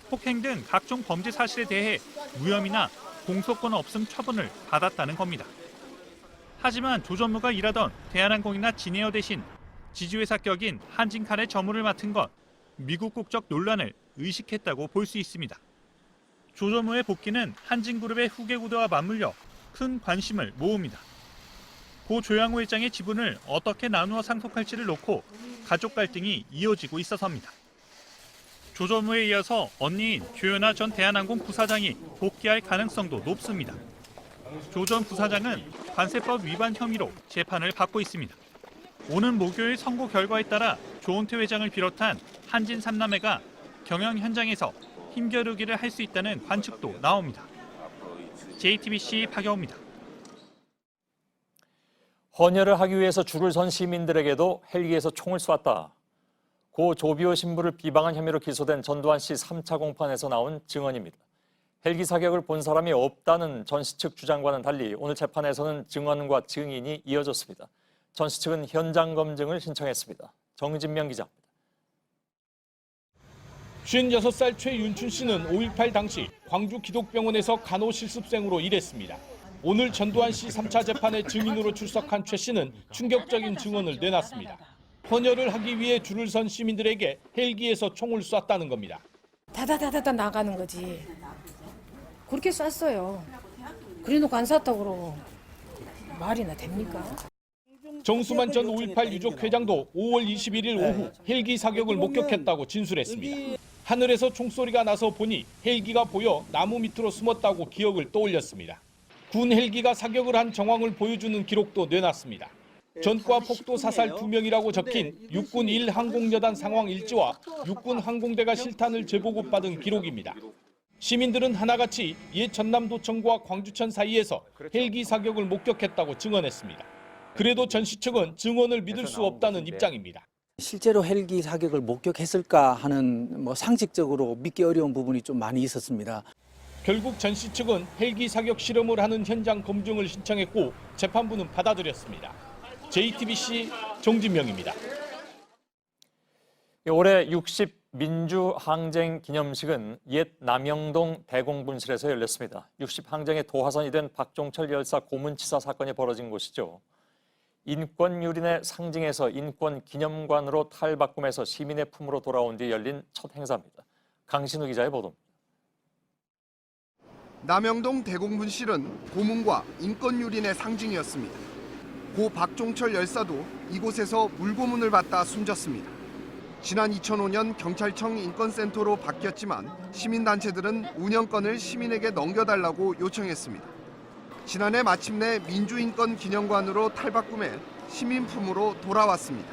폭행 등 각종 범죄 사실에 대해 무혐의나 공소권 없음 처분을 받았다는 겁니다. 하지만 조 전무가 일하던 대한항공이나 진에어 대신 지주회사 격인 한진칼의 전무를 맡은 건 미국 국적 논란을 의식했다고 볼 수 있습니다. 조 전무의 복귀는 한진그룹의 후계 구도와 맞물려 큰 관심을 모읍니다. 고 조양호 회장의 지분을 어떻게 나누어 상속할지를 놓고 가족 갈등이 이어지고 있어서입니다. 조 전무에 이어서 언니인 조연아 전 대한항공 부사장이 복귀할 가능성도 높습니다. 조 전 부사장은 관세법 위반 혐의로 재판을 받고 있습니다. 오는 목요일 선고 결과에 따라 조은태 회장을 비롯한 한진 3남매가 경영 현장에서 힘겨루기를 할 수 있다는 관측도 나옵니다. JTBC 박여우입니다. 헌혈을 하기 위해서 줄을 선 시민들에게도 헬기에서 총을 쏘았다. 고 조비오 신부를 비방한 혐의로 기소된 전두환 씨 3차 공판에서 나온 증언입니다. 헬기 사격을 본 사람이 없다는 전 씨 측 주장과는 달리 오늘 재판에서는 증언과 증인이 이어졌습니다. 전 씨 측은 현장 검증을 신청했습니다. 정진명 기자입니다. 56살 최윤춘 씨는 5.18 당시 광주 기독병원에서 간호실습생으로 일했습니다. 오늘 전두환 씨 3차 재판에 증인으로 출석한 최 씨는 충격적인 증언을 내놨습니다. 헌혈을 하기 위해 줄을 선 시민들에게 헬기에서 총을 쐈다는 겁니다. 다다다다다 나가는 거지. 그렇게 쐈어요. 그래놓고 안 쐈다고 그러고 말이나 됩니까? 정수만 전 5.18 유족 회장도 5월 21일 오후 헬기 사격을 목격했다고 진술했습니다. 하늘에서 총소리가 나서 보니 헬기가 보여 나무 밑으로 숨었다고 기억을 떠올렸습니다. 군 헬기가 사격을 한 정황을 보여주는 기록도 내놨습니다. 전과 폭도 사살 2명이라고 적힌 육군 1항공여단 상황 일지와 육군 항공대가 실탄을 재보급받은 기록입니다. 시민들은 하나같이 옛 전남도청과 광주천 사이에서 헬기 사격을 목격했다고 증언했습니다. 그래도 전 씨 측은 증언을 믿을 수 없다는 입장입니다. 실제로 헬기 사격을 목격했을까 하는 상식적으로 믿기 어려운 부분이 좀 많이 있었습니다. 결국 전 씨 측은 헬기 사격 실험을 하는 현장 검증을 신청했고 재판부는 받아들였습니다. JTBC 정진명입니다. 올해 60 민주항쟁 기념식은 옛 남영동 대공분실에서 열렸습니다. 60 항쟁의 도화선이 된 박종철 열사 고문치사 사건이 벌어진 곳이죠. 인권유린의 상징에서 인권기념관으로 탈바꿈해서 시민의 품으로 돌아온 뒤 열린 첫 행사입니다. 강신우 기자의 보도입니다. 남영동 대공분실은 고문과 인권유린의 상징이었습니다. 고 박종철 열사도 이곳에서 물고문을 받다 숨졌습니다. 지난 2005년 경찰청 인권센터로 바뀌었지만 시민단체들은 운영권을 시민에게 넘겨달라고 요청했습니다. 지난해 마침내 민주인권기념관으로 탈바꿈해 시민품으로 돌아왔습니다.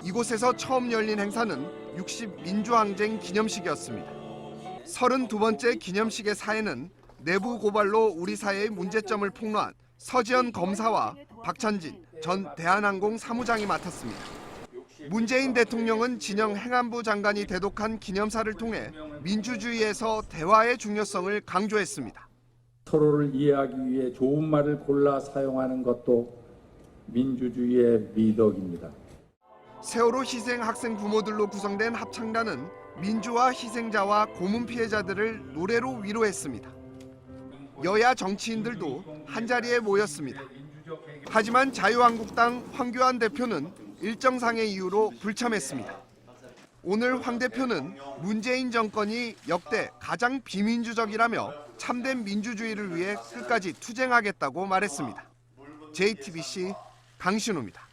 이곳에서 처음 열린 행사는 60 민주항쟁 기념식이었습니다. 32번째 기념식의 사회는 내부 고발로 우리 사회의 문제점을 폭로한 서지현 검사와 박찬진 전 대한항공 사무장이 맡았습니다. 문재인 대통령은 진영 행안부 장관이 대독한 기념사를 통해 민주주의에서 대화의 중요성을 강조했습니다. 서로를 이해하기 위해 좋은 말을 골라 사용하는 것도 민주주의의 미덕입니다. 세월호 희생 학생 부모들로 구성된 합창단은 민주화 희생자와 고문 피해자들을 노래로 위로했습니다. 여야 정치인들도 한자리에 모였습니다. 하지만 자유한국당 황교안 대표는 일정상의 이유로 불참했습니다. 오늘 황 대표는 문재인 정권이 역대 가장 비민주적이라며 참된 민주주의를 위해 끝까지 투쟁하겠다고 말했습니다. JTBC 강신우입니다.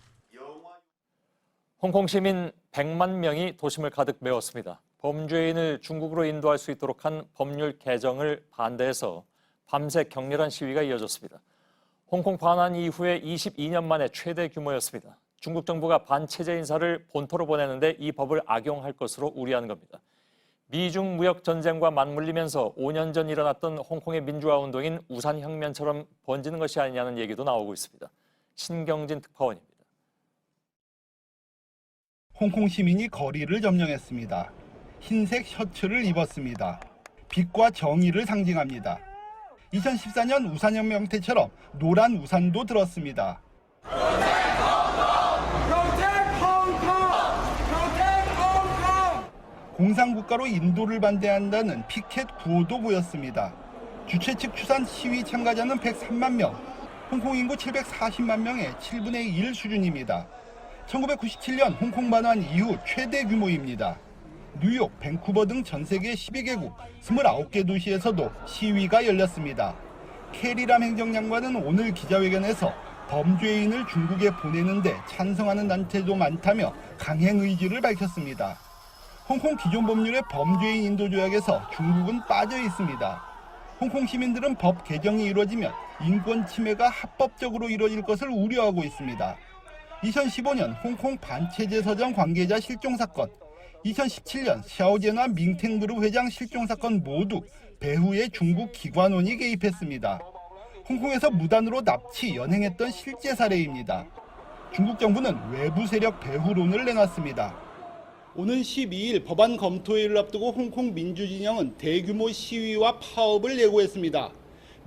홍콩 시민 100만 명이 도심을 가득 메웠습니다. 범죄인을 중국으로 인도할 수 있도록 한 법률 개정을 반대해서 밤새 격렬한 시위가 이어졌습니다. 홍콩 반환 이후에 22년 만에 최대 규모였습니다. 중국 정부가 반체제 인사를 본토로 보내는데 이 법을 악용할 것으로 우려하는 겁니다. 미중 무역 전쟁과 맞물리면서 5년 전 일어났던 홍콩의 민주화 운동인 우산혁명처럼 번지는 것이 아니냐는 얘기도 나오고 있습니다. 신경진 특파원입니다. 홍콩 시민이 거리를 점령했습니다. 흰색 셔츠를 입었습니다. 빛과 정의를 상징합니다. 2014년 우산혁명 때처럼 노란 우산도 들었습니다. 공산국가로 인도를 반대한다는 피켓 구호도 보였습니다. 주최 측 추산 시위 참가자는 103만 명, 홍콩 인구 740만 명의 7분의 1 수준입니다. 1997년 홍콩 반환 이후 최대 규모입니다. 뉴욕, 밴쿠버 등 전 세계 12개국 29개 도시에서도 시위가 열렸습니다. 캐리람 행정장관은 오늘 기자회견에서 범죄인을 중국에 보내는데 찬성하는 단체도 많다며 강행 의지를 밝혔습니다. 홍콩 기존 법률의 범죄인 인도 조약에서 중국은 빠져 있습니다. 홍콩 시민들은 법 개정이 이루어지면 인권 침해가 합법적으로 이루어질 것을 우려하고 있습니다. 2015년 홍콩 반체제 서점 관계자 실종 사건, 2017년 샤오젠화 밍텐그룹 회장 실종 사건 모두 배후에 중국 기관원이 개입했습니다. 홍콩에서 무단으로 납치, 연행했던 실제 사례입니다. 중국 정부는 외부 세력 배후론을 내놨습니다. 오는 12일 법안 검토회의를 앞두고 홍콩 민주진영은 대규모 시위와 파업을 예고했습니다.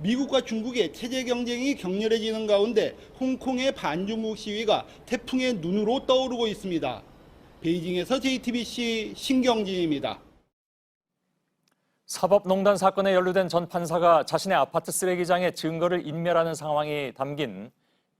미국과 중국의 체제 경쟁이 격렬해지는 가운데 홍콩의 반중국 시위가 태풍의 눈으로 떠오르고 있습니다. 베이징에서 JTBC 신경진입니다. 사법농단 사건에 연루된 전 판사가 자신의 아파트 쓰레기장에 증거를 인멸하는 상황이 담긴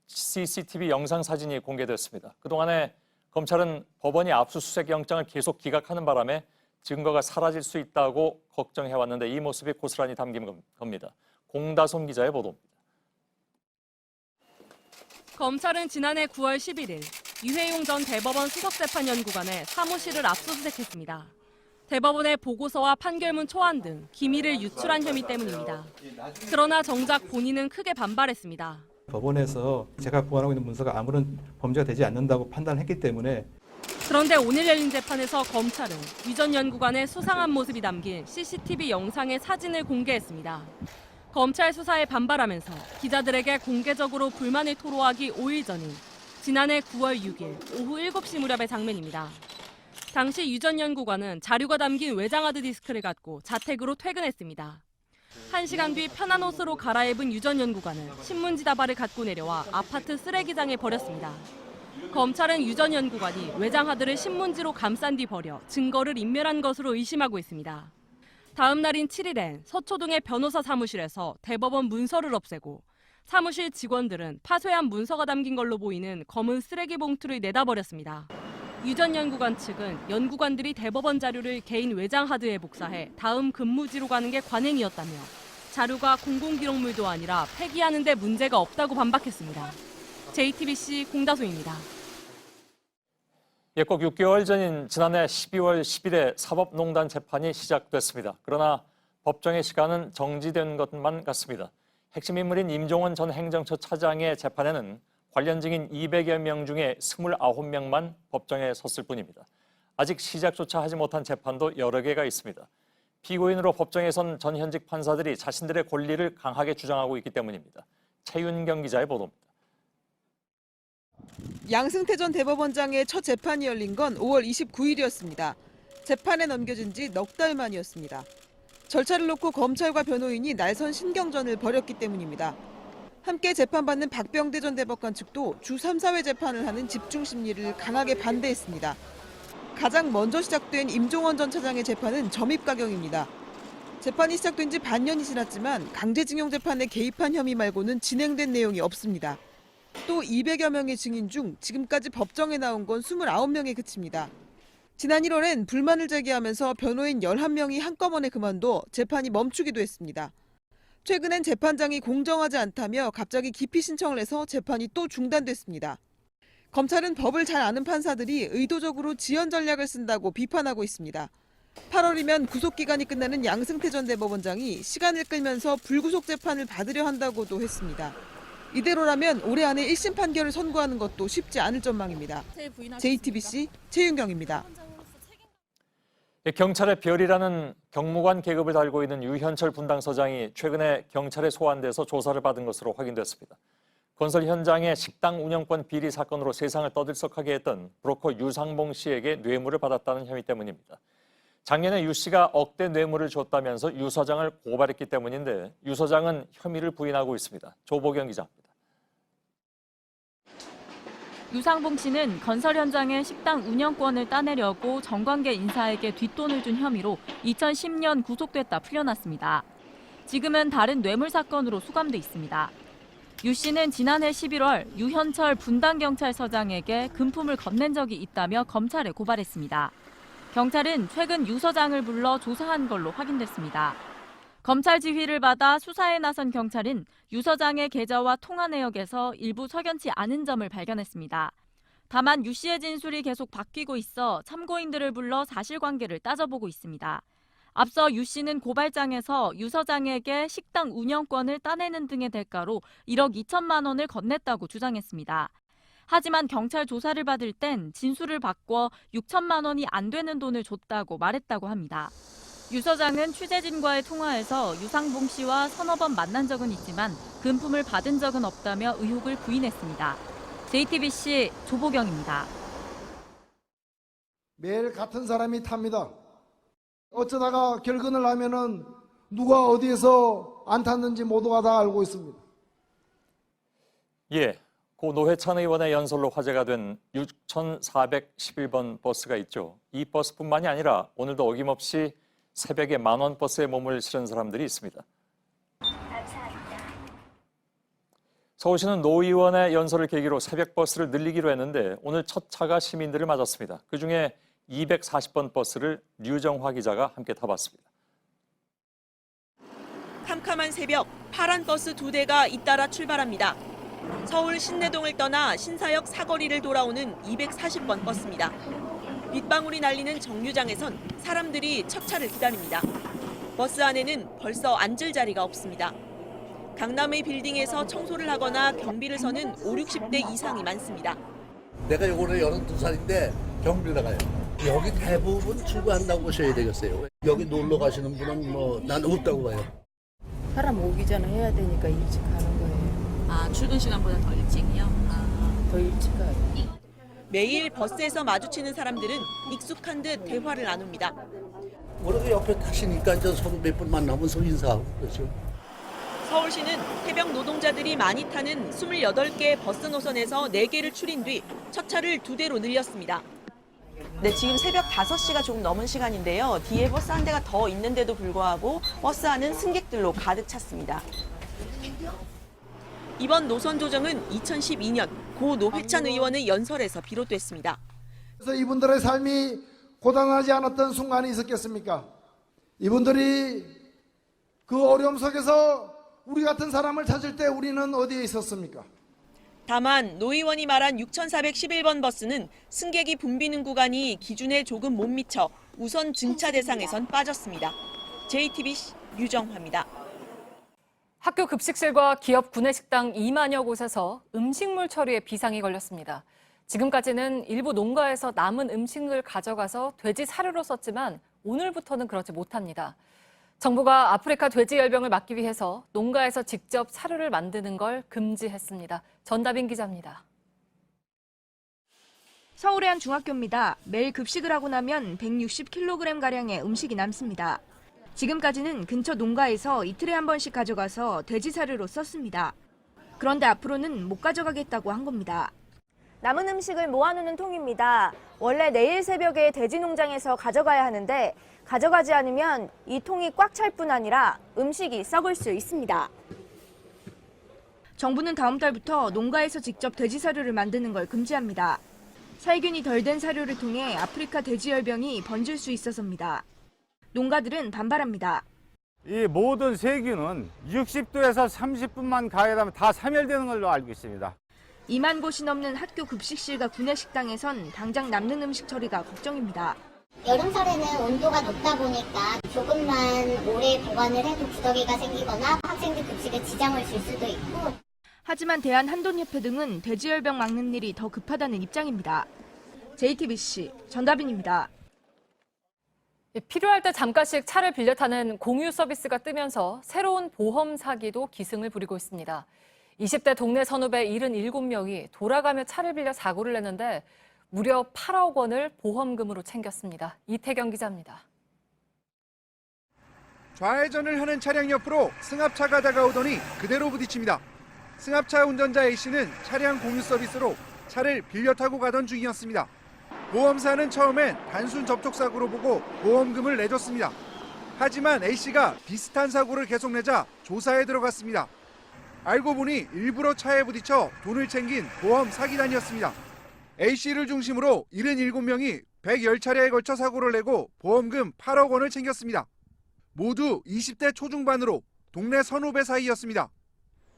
CCTV 영상 사진이 공개됐습니다. 그동안에 검찰은 법원이 압수수색 영장을 계속 기각하는 바람에 증거가 사라질 수 있다고 걱정해왔는데 이 모습이 고스란히 담긴 겁니다. 공다솜 기자의 보도입니다. 검찰은 지난해 9월 11일 유해용 전 대법원 수석재판연구관의 사무실을 압수수색했습니다. 대법원의 보고서와 판결문 초안 등 기밀을 유출한 혐의 때문입니다. 그러나 정작 본인은 크게 반발했습니다. 법원에서 제가 보관하고 있는 문서가 아무런 범죄가 되지 않는다고 판단했기 때문에. 그런데 오늘 열린 재판에서 검찰은 유 전 연구관의 수상한 모습이 담긴 CCTV 영상의 사진을 공개했습니다. 검찰 수사에 반발하면서 기자들에게 공개적으로 불만을 토로하기 5일 전인 지난해 9월 6일 오후 7시 무렵의 장면입니다. 당시 유 전 연구관은 자료가 담긴 외장 하드디스크를 갖고 자택으로 퇴근했습니다. 1시간 뒤 편한 옷으로 갈아입은 유 전 연구관은 신문지 다발을 갖고 내려와 아파트 쓰레기장에 버렸습니다. 검찰은 유 전 연구관이 외장 하드를 신문지로 감싼 뒤 버려 증거를 인멸한 것으로 의심하고 있습니다. 다음 날인 7일엔 서초동의 변호사 사무실에서 대법원 문서를 없애고 사무실 직원들은 파쇄한 문서가 담긴 걸로 보이는 검은 쓰레기 봉투를 내다버렸습니다. 유 전 연구관 측은 연구관들이 대법원 자료를 개인 외장 하드에 복사해 다음 근무지로 가는 게 관행이었다며 자료가 공공기록물도 아니라 폐기하는 데 문제가 없다고 반박했습니다. JTBC 공다솜입니다. 꼭 6개월 전인 지난해 12월 10일에 사법농단 재판이 시작됐습니다. 그러나 법정의 시간은 정지된 것만 같습니다. 핵심 인물인 임종원 전 행정처 차장의 재판에는 관련 증인 200여 명 중에 29명만 법정에 섰을 뿐입니다. 아직 시작조차 하지 못한 재판도 여러 개가 있습니다. 피고인으로 법정에 선 전 현직 판사들이 자신들의 권리를 강하게 주장하고 있기 때문입니다. 최윤경 기자의 보도입니다. 양승태 전 대법원장의 첫 재판이 열린 건 5월 29일이었습니다. 재판에 넘겨진 지 넉 달 만이었습니다. 절차를 놓고 검찰과 변호인이 날선 신경전을 벌였기 때문입니다. 함께 재판받는 박병대 전 대법관 측도 주 3, 4회 재판을 하는 집중 심리를 강하게 반대했습니다. 가장 먼저 시작된 임종원 전 차장의 재판은 점입가경입니다. 재판이 시작된 지 반년이 지났지만 강제징용 재판에 개입한 혐의 말고는 진행된 내용이 없습니다. 또 200여 명의 증인 중 지금까지 법정에 나온 건 29명에 그칩니다. 지난 1월엔 불만을 제기하면서 변호인 11명이 한꺼번에 그만둬 재판이 멈추기도 했습니다. 최근엔 재판장이 공정하지 않다며 갑자기 기피 신청을 해서 재판이 또 중단됐습니다. 검찰은 법을 잘 아는 판사들이 의도적으로 지연 전략을 쓴다고 비판하고 있습니다. 8월이면 구속기간이 끝나는 양승태 전 대법원장이 시간을 끌면서 불구속 재판을 받으려 한다고도 했습니다. 이대로라면 올해 안에 1심 판결을 선고하는 것도 쉽지 않을 전망입니다. JTBC 최윤경입니다. 경찰의 별이라는 경무관 계급을 달고 있는 유현철 분당서장이 최근에 경찰에 소환돼서 조사를 받은 것으로 확인됐습니다. 건설 현장의 식당 운영권 비리 사건으로 세상을 떠들썩하게 했던 브로커 유상봉 씨에게 뇌물을 받았다는 혐의 때문입니다. 작년에 유 씨가 억대 뇌물을 줬다면서 유 서장을 고발했기 때문인데 유 서장은 혐의를 부인하고 있습니다. 조보경 기자입니다. 유상봉 씨는 건설 현장의 식당 운영권을 따내려고 정관계 인사에게 뒷돈을 준 혐의로 2010년 구속됐다 풀려났습니다. 지금은 다른 뇌물 사건으로 수감돼 있습니다. 유 씨는 지난해 11월 유현철 분당경찰서장에게 금품을 건넨 적이 있다며 검찰에 고발했습니다. 경찰은 최근 유 서장을 불러 조사한 걸로 확인됐습니다. 검찰 지휘를 받아 수사에 나선 경찰은 유 서장의 계좌와 통화 내역에서 일부 석연치 않은 점을 발견했습니다. 다만 유 씨의 진술이 계속 바뀌고 있어 참고인들을 불러 사실관계를 따져보고 있습니다. 앞서 유 씨는 고발장에서 유 서장에게 식당 운영권을 따내는 등의 대가로 1억 2천만 원을 건넸다고 주장했습니다. 하지만 경찰 조사를 받을 땐 진술을 바꿔 6천만 원이 안 되는 돈을 줬다고 말했다고 합니다. 유 서장은 취재진과의 통화에서 유상봉 씨와 서너 번 만난 적은 있지만 금품을 받은 적은 없다며 의혹을 부인했습니다. JTBC 조보경입니다. 매일 같은 사람이 탑니다. 어쩌다가 결근을 하면은 누가 어디에서 안 탔는지 모두가 다 알고 있습니다. 예, 고 노회찬 의원의 연설로 화제가 된 6411번 버스가 있죠. 이 버스뿐만이 아니라 오늘도 어김없이 새벽에 만원 버스에 몸을 실은 사람들이 있습니다. 서울시는 노 의원의 연설을 계기로 새벽 버스를 늘리기로 했는데 오늘 첫 차가 시민들을 맞았습니다. 그중에 240번 버스를 류정화 기자가 함께 타봤습니다. 캄캄한 새벽, 파란 버스 2대가 잇따라 출발합니다. 서울 신내동을 떠나 신사역 사거리를 돌아오는 240번 버스입니다. 빗방울이 날리는 정류장에선 사람들이 첫 차를 기다립니다. 버스 안에는 벌써 앉을 자리가 없습니다. 강남의 빌딩에서 청소를 하거나 경비를 서는 5, 60대 이상이 많습니다. 내가 요번에 82살인데 경비 나가요. 여기 대부분 출근한다고 보셔야 되겠어요. 여기 놀러 가시는 분은 난 없다고 봐요. 사람 오기 전에 해야 되니까 일찍 가는 거예요. 아, 출근 시간보다 더 일찍이요? 더 일찍 가요. 매일 버스에서 마주치는 사람들은 익숙한 듯 대화를 나눕니다. 모르게 옆에 타시니까 저 서로 몇 분 만나면 서로 인사하고 그러죠. 서울시는 새벽 노동자들이 많이 타는 28개 버스 노선에서 4개를 추린 뒤 첫 차를 2대로 늘렸습니다. 네, 지금 새벽 5시가 조금 넘은 시간인데요. 뒤에 버스 한 대가 더 있는데도 불구하고 버스 안은 승객들로 가득 찼습니다. 이번 노선 조정은 2012년 고 노회찬 의원의 연설에서 비롯됐습니다. 그래서 이분들의 삶이 고단하지 않았던 순간이 있었겠습니까? 이분들이 그 어려움 속에서 우리 같은 사람을 찾을 때 우리는 어디에 있었습니까? 다만 노 의원이 말한 6411번 버스는 승객이 붐비는 구간이 기준에 조금 못 미쳐 우선 증차 대상에선 빠졌습니다. JTBC 유정화입니다. 학교 급식실과 기업 구내식당 2만여 곳에서 음식물 처리에 비상이 걸렸습니다. 지금까지는 일부 농가에서 남은 음식을 가져가서 돼지 사료로 썼지만 오늘부터는 그렇지 못합니다. 정부가 아프리카 돼지열병을 막기 위해서 농가에서 직접 사료를 만드는 걸 금지했습니다. 전다빈 기자입니다. 서울의 한 중학교입니다. 매일 급식을 하고 나면 160kg가량의 음식이 남습니다. 지금까지는 근처 농가에서 이틀에 한 번씩 가져가서 돼지 사료로 썼습니다. 그런데 앞으로는 못 가져가겠다고 한 겁니다. 남은 음식을 모아놓는 통입니다. 원래 내일 새벽에 돼지 농장에서 가져가야 하는데 가져가지 않으면 이 통이 꽉 찰 뿐 아니라 음식이 썩을 수 있습니다. 정부는 다음 달부터 농가에서 직접 돼지 사료를 만드는 걸 금지합니다. 살균이 덜 된 사료를 통해 아프리카 돼지열병이 번질 수 있어서입니다. 농가들은 반발합니다. 이 모든 세균은 60도에서 30분만 가야 하면 다 사멸되는 걸로 알고 있습니다. 2만 곳이 넘는 학교 급식실과 구내식당에선 당장 남는 음식 처리가 걱정입니다. 여름철에는 온도가 높다 보니까 조금만 오래 보관을 해도 구더기가 생기거나 학생들 급식에 지장을 줄 수도 있고. 하지만 대한한돈협회 등은 돼지열병 막는 일이 더 급하다는 입장입니다. JTBC 전다빈입니다. 필요할 때 잠깐씩 차를 빌려 타는 공유 서비스가 뜨면서 새로운 보험 사기도 기승을 부리고 있습니다. 20대 동네 선후배 77명이 돌아가며 차를 빌려 사고를 냈는데 무려 8억 원을 보험금으로 챙겼습니다. 이태경 기자입니다. 좌회전을 하는 차량 옆으로 승합차가 다가오더니 그대로 부딪힙니다. 승합차 운전자 A씨는 차량 공유 서비스로 차를 빌려 타고 가던 중이었습니다. 보험사는 처음엔 단순 접촉사고로 보고 보험금을 내줬습니다. 하지만 A씨가 비슷한 사고를 계속 내자 조사에 들어갔습니다. 알고 보니 일부러 차에 부딪혀 돈을 챙긴 보험 사기단이었습니다. A씨를 중심으로 77명이 110차례에 걸쳐 사고를 내고 보험금 8억 원을 챙겼습니다. 모두 20대 초중반으로 동네 선후배 사이였습니다.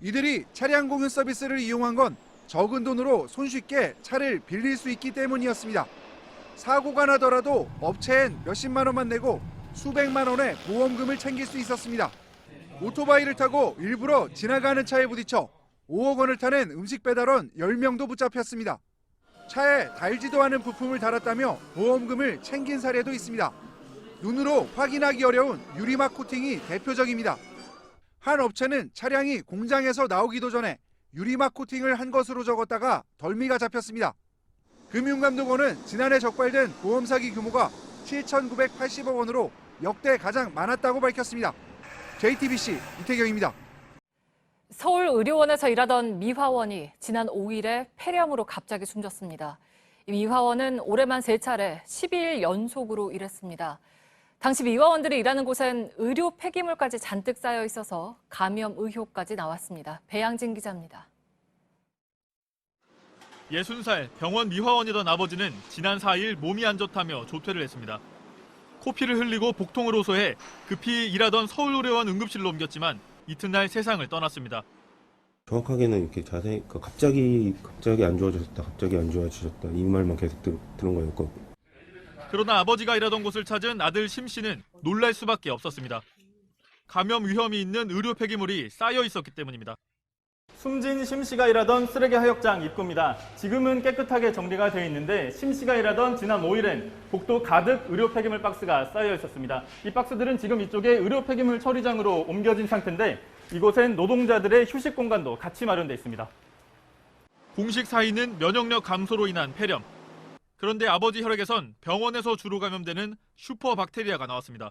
이들이 차량 공유 서비스를 이용한 건 적은 돈으로 손쉽게 차를 빌릴 수 있기 때문이었습니다. 사고가 나더라도 업체엔 몇십만 원만 내고 수백만 원의 보험금을 챙길 수 있었습니다. 오토바이를 타고 일부러 지나가는 차에 부딪혀 5억 원을 타는 음식 배달원 10명도 붙잡혔습니다. 차에 달지도 않은 부품을 달았다며 보험금을 챙긴 사례도 있습니다. 눈으로 확인하기 어려운 유리막 코팅이 대표적입니다. 한 업체는 차량이 공장에서 나오기도 전에 유리막 코팅을 한 것으로 적었다가 덜미가 잡혔습니다. 금융감독원은 지난해 적발된 보험 사기 규모가 7,980억 원으로 역대 가장 많았다고 밝혔습니다. JTBC 이태경입니다. 서울의료원에서 일하던 미화원이 지난 5일에 폐렴으로 갑자기 숨졌습니다. 이 미화원은 올해만 3차례 12일 연속으로 일했습니다. 당시 미화원들이 일하는 곳엔 의료 폐기물까지 잔뜩 쌓여 있어서 감염 의혹까지 나왔습니다. 배양진 기자입니다. 60살 병원 미화원이던 아버지는 지난 4일 몸이 안 좋다며 조퇴를 했습니다. 코피를 흘리고 복통을 호소해 급히 일하던 서울의료원 응급실로 옮겼지만 이튿날 세상을 떠났습니다. 정확하게는 이렇게 자세히 갑자기 안 좋아졌다, 갑자기 안 좋아지셨다 이 말만 계속 들은 거였고. 그러나 아버지가 일하던 곳을 찾은 아들 심 씨는 놀랄 수밖에 없었습니다. 감염 위험이 있는 의료 폐기물이 쌓여 있었기 때문입니다. 숨진 심 씨가 일하던 쓰레기 하역장 입구입니다. 지금은 깨끗하게 정리가 되어 있는데 심 씨가 일하던 지난 5일엔 복도 가득 의료 폐기물 박스가 쌓여 있었습니다. 이 박스들은 지금 이쪽에 의료 폐기물 처리장으로 옮겨진 상태인데 이곳엔 노동자들의 휴식 공간도 같이 마련돼 있습니다. 공식 사인은 면역력 감소로 인한 폐렴. 그런데 아버지 혈액에선 병원에서 주로 감염되는 슈퍼박테리아가 나왔습니다.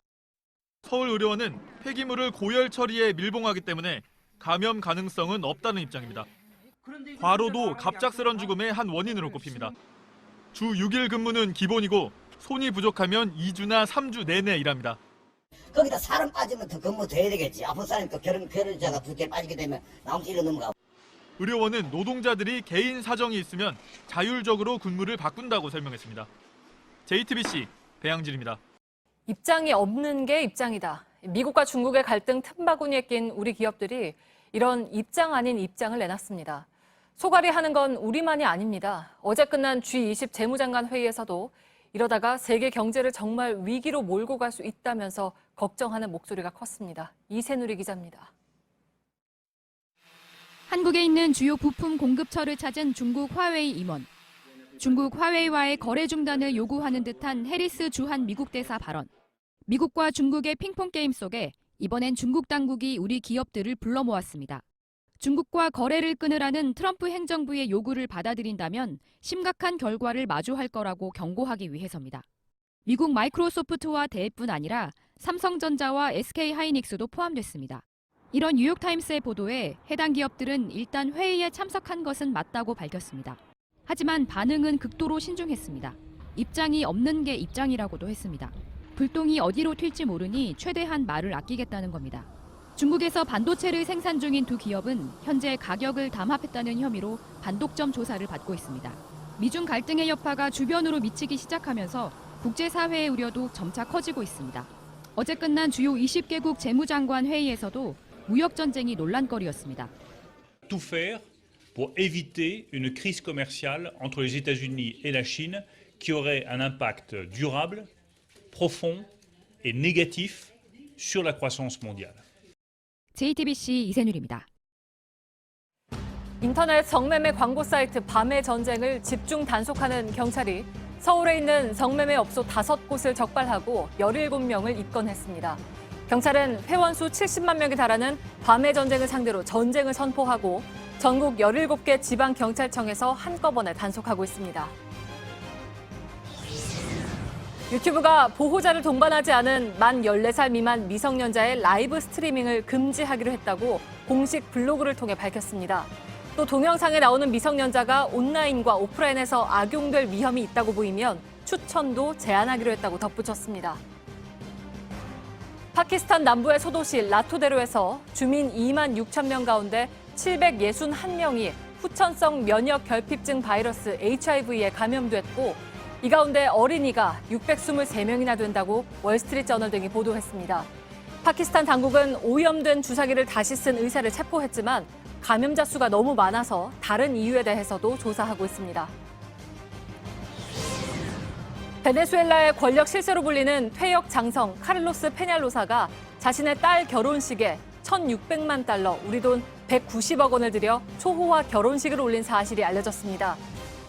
서울의료원은 폐기물을 고열 처리에 밀봉하기 때문에 감염 가능성은 없다는 입장입니다. 과로도 갑작스런 죽음의 한 원인으로 꼽힙니다. 주 6일 근무는 기본이고 손이 부족하면 2주나 3주 내내 일합니다. 거기다 사람 빠지면 더 근무돼야 되겠지. 아픈 사람이 또 결혼자가 두 개 빠지게 되면 나무실로 넘어가고. 의료원은 노동자들이 개인 사정이 있으면 자율적으로 근무를 바꾼다고 설명했습니다. JTBC 배양진입니다. 입장이 없는 게 입장이다. 미국과 중국의 갈등 틈바구니에 낀 우리 기업들이 이런 입장 아닌 입장을 내놨습니다. 소갈이 하는 건 우리만이 아닙니다. 어제 끝난 G20 재무장관 회의에서도 이러다가 세계 경제를 정말 위기로 몰고 갈 수 있다면서 걱정하는 목소리가 컸습니다. 이세누리 기자입니다. 한국에 있는 주요 부품 공급처를 찾은 중국 화웨이 임원. 중국 화웨이와의 거래 중단을 요구하는 듯한 해리스 주한 미국 대사 발언. 미국과 중국의 핑퐁 게임 속에 이번엔 중국 당국이 우리 기업들을 불러 모았습니다. 중국과 거래를 끊으라는 트럼프 행정부의 요구를 받아들인다면 심각한 결과를 마주할 거라고 경고하기 위해서입니다. 미국 마이크로소프트와 대뿐 아니라 삼성전자와 SK하이닉스도 포함됐습니다. 이런 뉴욕타임스의 보도에 해당 기업들은 일단 회의에 참석한 것은 맞다고 밝혔습니다. 하지만 반응은 극도로 신중했습니다. 입장이 없는 게 입장이라고도 했습니다. 불똥이 어디로 튈지 모르니 최대한 말을 아끼겠다는 겁니다. 중국에서 반도체를 생산 중인 두 기업은 현재 가격을 담합했다는 혐의로 반독점 조사를 받고 있습니다. 미중 갈등의 여파가 주변으로 미치기 시작하면서 국제사회의 우려도 점차 커지고 있습니다. 어제 끝난 주요 20개국 재무장관 회의에서도 무역 전쟁이 논란거리였습니다. Tout faire pour éviter une crise commerciale entre les États-Unis et la Chine qui aurait un impact durable, profond et négatif sur la croissance mondiale. JTBC 이세누리입니다. 인터넷 성매매 광고 사이트 밤의 전쟁을 집중 단속하는 경찰이 서울에 있는 성매매 업소 5곳을 적발하고 17명을 입건했습니다. 경찰은 회원 수 70만 명에 달하는 밤의 전쟁을 상대로 전쟁을 선포하고 전국 17개 지방경찰청에서 한꺼번에 단속하고 있습니다. 유튜브가 보호자를 동반하지 않은 만 14살 미만 미성년자의 라이브 스트리밍을 금지하기로 했다고 공식 블로그를 통해 밝혔습니다. 또 동영상에 나오는 미성년자가 온라인과 오프라인에서 악용될 위험이 있다고 보이면 추천도 제한하기로 했다고 덧붙였습니다. 파키스탄 남부의 소도시 라토데로에서 주민 2만 6천 명 가운데 761명이 후천성 면역 결핍증 바이러스 HIV에 감염됐고 이 가운데 어린이가 623명이나 된다고 월스트리트저널 등이 보도했습니다. 파키스탄 당국은 오염된 주사기를 다시 쓴 의사를 체포했지만 감염자 수가 너무 많아서 다른 이유에 대해서도 조사하고 있습니다. 베네수엘라의 권력 실세로 불리는 퇴역 장성 카를로스 페냘로사가 자신의 딸 결혼식에 1,600만 달러, 우리 돈 190억 원을 들여 초호화 결혼식을 올린 사실이 알려졌습니다.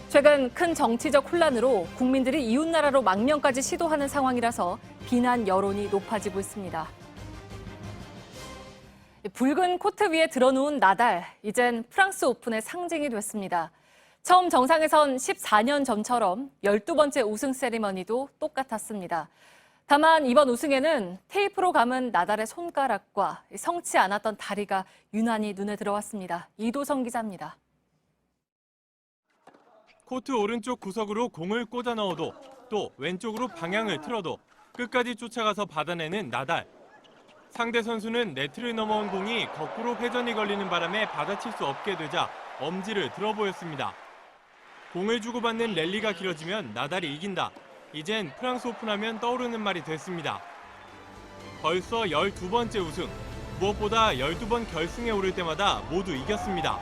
최근 큰 정치적 혼란으로 국민들이 이웃나라로 망명까지 시도하는 상황이라서 비난 여론이 높아지고 있습니다. 붉은 코트 위에 드러누운 나달, 이젠 프랑스 오픈의 상징이 됐습니다. 처음 정상에 선 14년 전처럼 12번째 우승 세리머니도 똑같았습니다. 다만 이번 우승에는 테이프로 감은 나달의 손가락과 성치 않았던 다리가 유난히 눈에 들어왔습니다. 이도성 기자입니다. 코트 오른쪽 구석으로 공을 꽂아 넣어도 또 왼쪽으로 방향을 틀어도 끝까지 쫓아가서 받아내는 나달. 상대 선수는 네트를 넘어온 공이 거꾸로 회전이 걸리는 바람에 받아칠 수 없게 되자 엄지를 들어 보였습니다. 공을 주고받는 랠리가 길어지면 나달이 이긴다. 이젠 프랑스 오픈하면 떠오르는 말이 됐습니다. 벌써 12번째 우승. 무엇보다 12번 결승에 오를 때마다 모두 이겼습니다.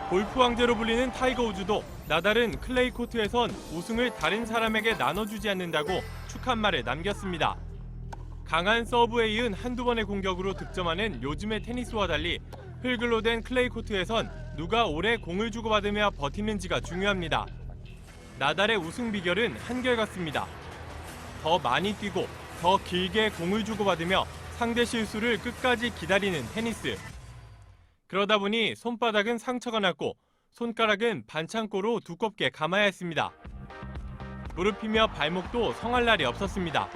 골프 왕제로 불리는 타이거 우즈도 나달은 클레이 코트에선 우승을 다른 사람에게 나눠주지 않는다고 축하말을 남겼습니다. 강한 서브에 이은 한두 번의 공격으로 득점하는 요즘의 테니스와 달리 흙을로 된 클레이 코트에선 누가 오래 공을 주고받으며 버티는지가 중요합니다. 나달의 우승 비결은 한결같습니다. 더 많이 뛰고 더 길게 공을 주고받으며 상대 실수를 끝까지 기다리는 테니스. 그러다 보니 손바닥은 상처가 났고 손가락은 반창고로 두껍게 감아야 했습니다. 무릎이며 발목도 성할 날이 없었습니다.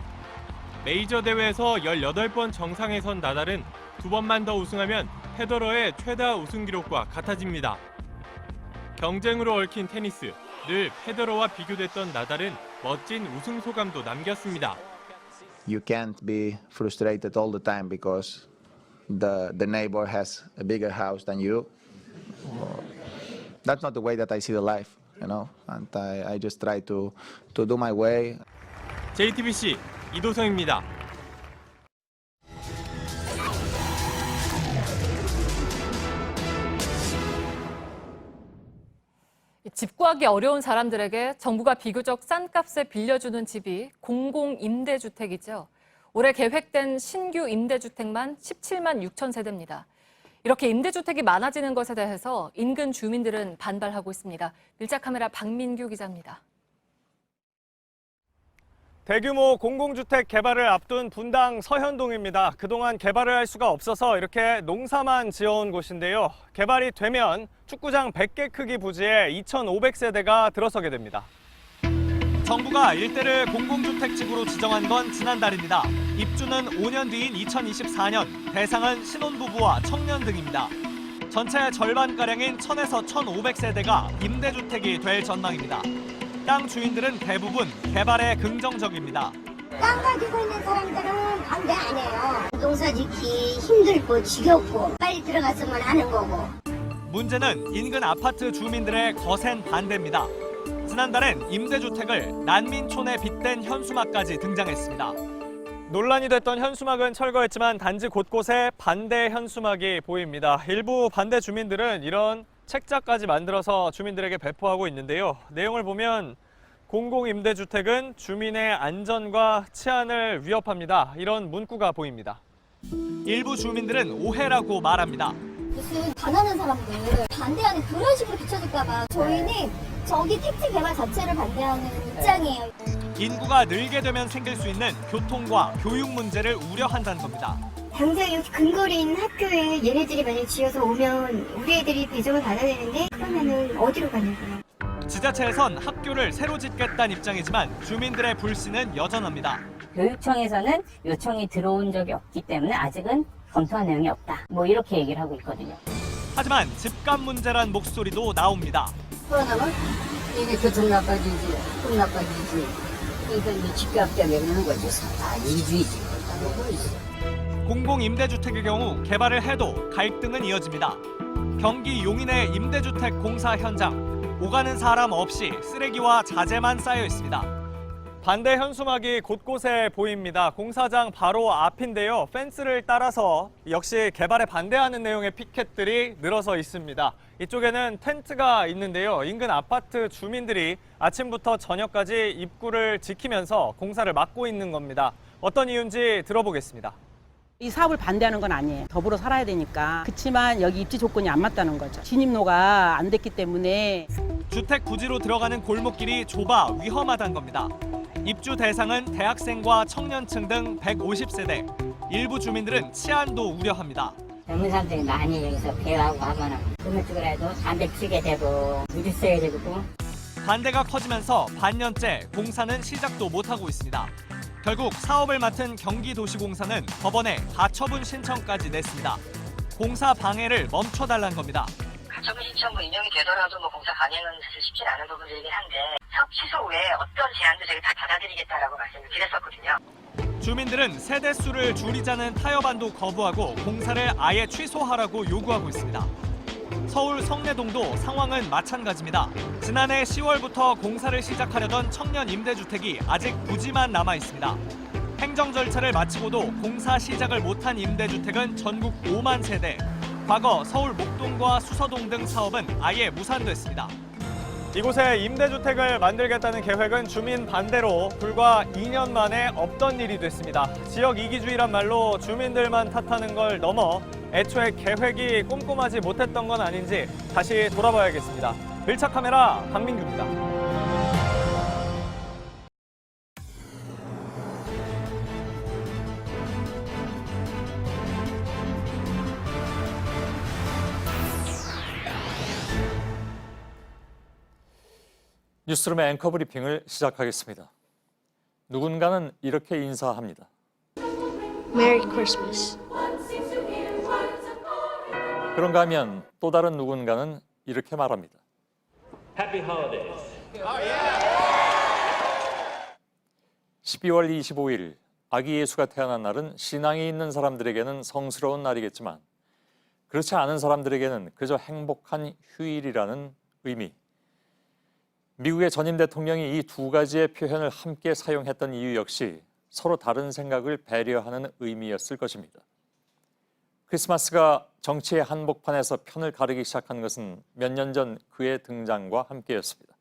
메이저 대회에서 18번 정상에 선 나달은 2번만 더 우승하면 페더러의 최다 우승 기록과 같아집니다. 경쟁으로 얽힌 테니스, 늘 페더러와 비교됐던 나달은 멋진 우승 소감도 남겼습니다. You can't be frustrated all the time because the neighbor has a bigger house than you. That's not the way that I see the life, you know. And I just try to do my way. JTBC 이도성입니다. 집 구하기 어려운 사람들에게 정부가 비교적 싼 값에 빌려주는 집이 공공임대주택이죠. 올해 계획된 신규 임대주택만 17만 6천 세대입니다. 이렇게 임대주택이 많아지는 것에 대해서 인근 주민들은 반발하고 있습니다. 밀착카메라 박민규 기자입니다. 대규모 공공주택 개발을 앞둔 분당 서현동입니다. 그동안 개발을 할 수가 없어서 이렇게 농사만 지어온 곳인데요. 개발이 되면 축구장 100개 크기 부지에 2,500세대가 들어서게 됩니다. 정부가 일대를 공공주택지구로 지정한 건 지난달입니다. 입주는 5년 뒤인 2024년, 대상은 신혼부부와 청년 등입니다. 전체 절반가량인 1,000에서 1,500세대가 임대주택이 될 전망입니다. 땅 주인들은 대부분 개발에 긍정적입니다. 땅 가지고 있는 사람들은 반대 안 해요. 농사 짓기 힘들고 지겹고 빨리 들어갔으면 하는 거고. 문제는 인근 아파트 주민들의 거센 반대입니다. 지난달엔 임대주택을 난민촌에 빗댄 현수막까지 등장했습니다. 논란이 됐던 현수막은 철거했지만 단지 곳곳에 반대 현수막이 보입니다. 일부 반대 주민들은 이런 책자까지 만들어서 주민들에게 배포하고 있는데요. 내용을 보면 공공임대주택은 주민의 안전과 치안을 위협합니다. 이런 문구가 보입니다. 일부 주민들은 오해라고 말합니다. 무슨 가난한 사람들 반대하는 그런 식으로 비춰질까 봐 저희는 저기 택지 개발 자체를 반대하는 입장이에요. 인구가 늘게 되면 생길 수 있는 교통과 교육 문제를 우려한다는 겁니다. 당장 여기 근거리 있는 학교에 얘네들이 만약 지어서 오면 우리 애들이 배정을 받아야 되는데 그러면은 어디로 가냐고요. 지자체에선 학교를 새로 짓겠다는 입장이지만 주민들의 불신은 여전합니다. 교육청에서는 요청이 들어온 적이 없기 때문에 아직은 검토한 내용이 없다. 뭐 이렇게 얘기를 하고 있거든요. 하지만 집값 문제란 목소리도 나옵니다. 그러다가 이게 교통 나빠지지, 돈 나빠지지. 그러니까 이제 집값 때문에 그러는 거지. 이주의지. 공공임대주택의 경우 개발을 해도 갈등은 이어집니다. 경기 용인의 임대주택 공사 현장. 오가는 사람 없이 쓰레기와 자재만 쌓여 있습니다. 반대 현수막이 곳곳에 보입니다. 공사장 바로 앞인데요. 펜스를 따라서 역시 개발에 반대하는 내용의 피켓들이 늘어서 있습니다. 이쪽에는 텐트가 있는데요. 인근 아파트 주민들이 아침부터 저녁까지 입구를 지키면서 공사를 막고 있는 겁니다. 어떤 이유인지 들어보겠습니다. 이 사업을 반대하는 건 아니에요. 더불어 살아야 되니까. 그렇지만 여기 입지 조건이 안 맞다는 거죠. 진입로가 안 됐기 때문에. 주택 부지로 들어가는 골목길이 좁아 위험하다는 겁니다. 입주 대상은 대학생과 청년층 등 150세대. 일부 주민들은 치안도 우려합니다. 젊은 사람들이 많이 여기서 배하고 하면은 꿈을 찍으라도 담배 피게 되고 물 써야 되고. 반대가 커지면서 반년째 공사는 시작도 못하고 있습니다. 결국 사업을 맡은 경기도시공사는 법원에 가처분 신청까지 냈습니다. 공사 방해를 멈춰달라는 겁니다. 가처분 신청 인용이 되더라도 공사 강행은 사실 쉽진 않은 부분들이긴 한데 사업 취소 외에 어떤 제안도 저희 다 받아들이겠다라고 말씀을 드렸었거든요. 주민들은 세대 수를 줄이자는 타협안도 거부하고 공사를 아예 취소하라고 요구하고 있습니다. 서울 성내동도 상황은 마찬가지입니다. 지난해 10월부터 공사를 시작하려던 청년 임대주택이 아직 부지만 남아 있습니다. 행정 절차를 마치고도 공사 시작을 못한 임대주택은 전국 5만 세대. 과거 서울 목동과 수서동 등 사업은 아예 무산됐습니다. 이곳에 임대주택을 만들겠다는 계획은 주민 반대로 불과 2년 만에 없던 일이 됐습니다. 지역 이기주의란 말로 주민들만 탓하는 걸 넘어 애초에 계획이 꼼꼼하지 못했던 건 아닌지 다시 돌아봐야겠습니다. 밀착 카메라 박민규입니다. 뉴스룸의 앵커 브리핑을 시작하겠습니다. 누군가는 이렇게 인사합니다. Merry Christmas. 그런가 하면 또 다른 누군가는 이렇게 말합니다. Happy Holidays. 12월 25일 아기 예수가 태어난 날은 신앙이 있는 사람들에게는 성스러운 날이겠지만 그렇지 않은 사람들에게는 그저 행복한 휴일이라는 의미. 미국의 전임 대통령이 이 두 가지의 표현을 함께 사용했던 이유 역시 서로 다른 생각을 배려하는 의미였을 것입니다. 크리스마스가 정치의 한복판에서 편을 가르기 시작한 것은 몇 년 전 그의 등장과 함께였습니다.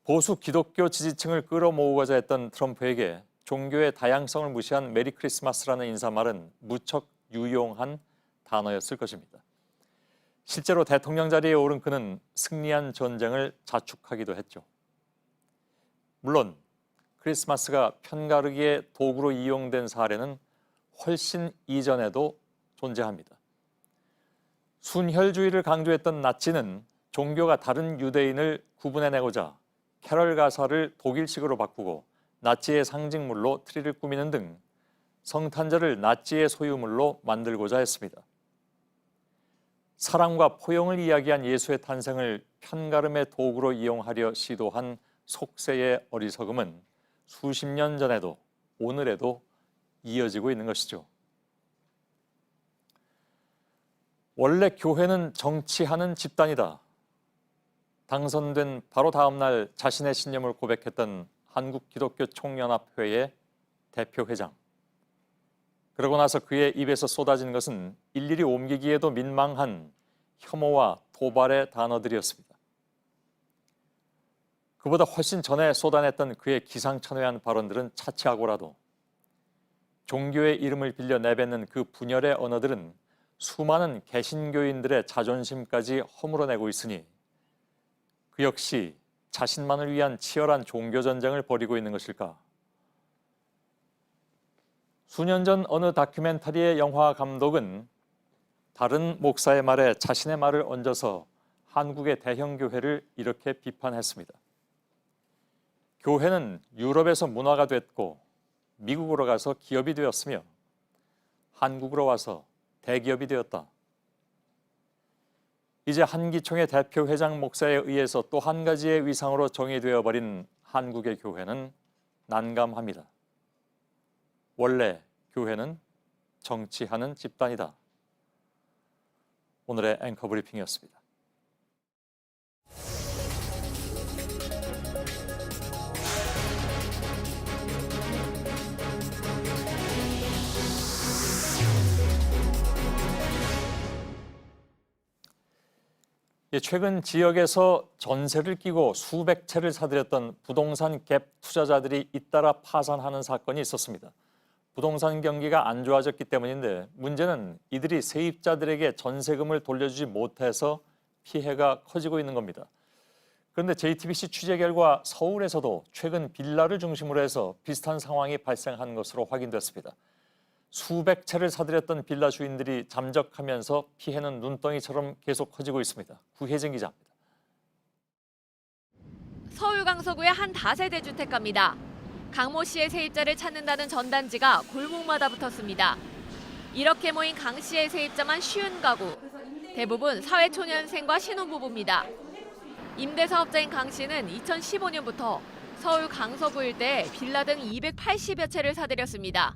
보수 기독교 지지층을 끌어모으고자 했던 트럼프에게 종교의 다양성을 무시한 메리 크리스마스라는 인사말은 무척 유용한 단어였을 것입니다. 실제로 대통령 자리에 오른 그는 승리한 전쟁을 자축하기도 했죠. 물론 크리스마스가 편가르기의 도구로 이용된 사례는 훨씬 이전에도 존재합니다. 순혈주의를 강조했던 나치는 종교가 다른 유대인을 구분해내고자 캐럴 가사를 독일식으로 바꾸고 나치의 상징물로 트리를 꾸미는 등 성탄절을 나치의 소유물로 만들고자 했습니다. 사랑과 포용을 이야기한 예수의 탄생을 편가름의 도구로 이용하려 시도한 속세의 어리석음은 수십 년 전에도 오늘에도 이어지고 있는 것이죠. 원래 교회는 정치하는 집단이다. 당선된 바로 다음 날 자신의 신념을 고백했던 한국기독교총연합회의 대표회장. 그러고 나서 그의 입에서 쏟아진 것은 일일이 옮기기에도 민망한 혐오와 도발의 단어들이었습니다. 그보다 훨씬 전에 쏟아냈던 그의 기상천외한 발언들은 차치하고라도 종교의 이름을 빌려 내뱉는 그 분열의 언어들은 수많은 개신교인들의 자존심까지 허물어내고 있으니 그 역시 자신만을 위한 치열한 종교전쟁을 벌이고 있는 것일까? 수년 전 어느 다큐멘터리의 영화 감독은 다른 목사의 말에 자신의 말을 얹어서 한국의 대형 교회를 이렇게 비판했습니다. 교회는 유럽에서 문화가 됐고 미국으로 가서 기업이 되었으며 한국으로 와서 대기업이 되었다. 이제 한기총의 대표회장 목사에 의해서 또 한 가지의 위상으로 정의되어 버린 한국의 교회는 난감합니다. 원래 교회는 정치하는 집단이다. 오늘의 앵커 브리핑이었습니다. 최근 지역에서 전세를 끼고 수백 채를 사들였던 부동산 갭 투자자들이 잇따라 파산하는 사건이 있었습니다. 부동산 경기가 안 좋아졌기 때문인데 문제는 이들이 세입자들에게 전세금을 돌려주지 못해서 피해가 커지고 있는 겁니다. 그런데 JTBC 취재 결과 서울에서도 최근 빌라를 중심으로 해서 비슷한 상황이 발생한 것으로 확인됐습니다. 수백 채를 사들였던 빌라 주인들이 잠적하면서 피해는 눈덩이처럼 계속 커지고 있습니다. 구혜진 기자입니다. 서울 강서구의 한 다세대 주택가입니다. 강모 씨의 세입자를 찾는다는 전단지가 골목마다 붙었습니다. 이렇게 모인 강 씨의 세입자만 50가구. 대부분 사회초년생과 신혼부부입니다. 임대사업자인 강 씨는 2015년부터 서울 강서구 일대에 빌라 등 280여 채를 사들였습니다.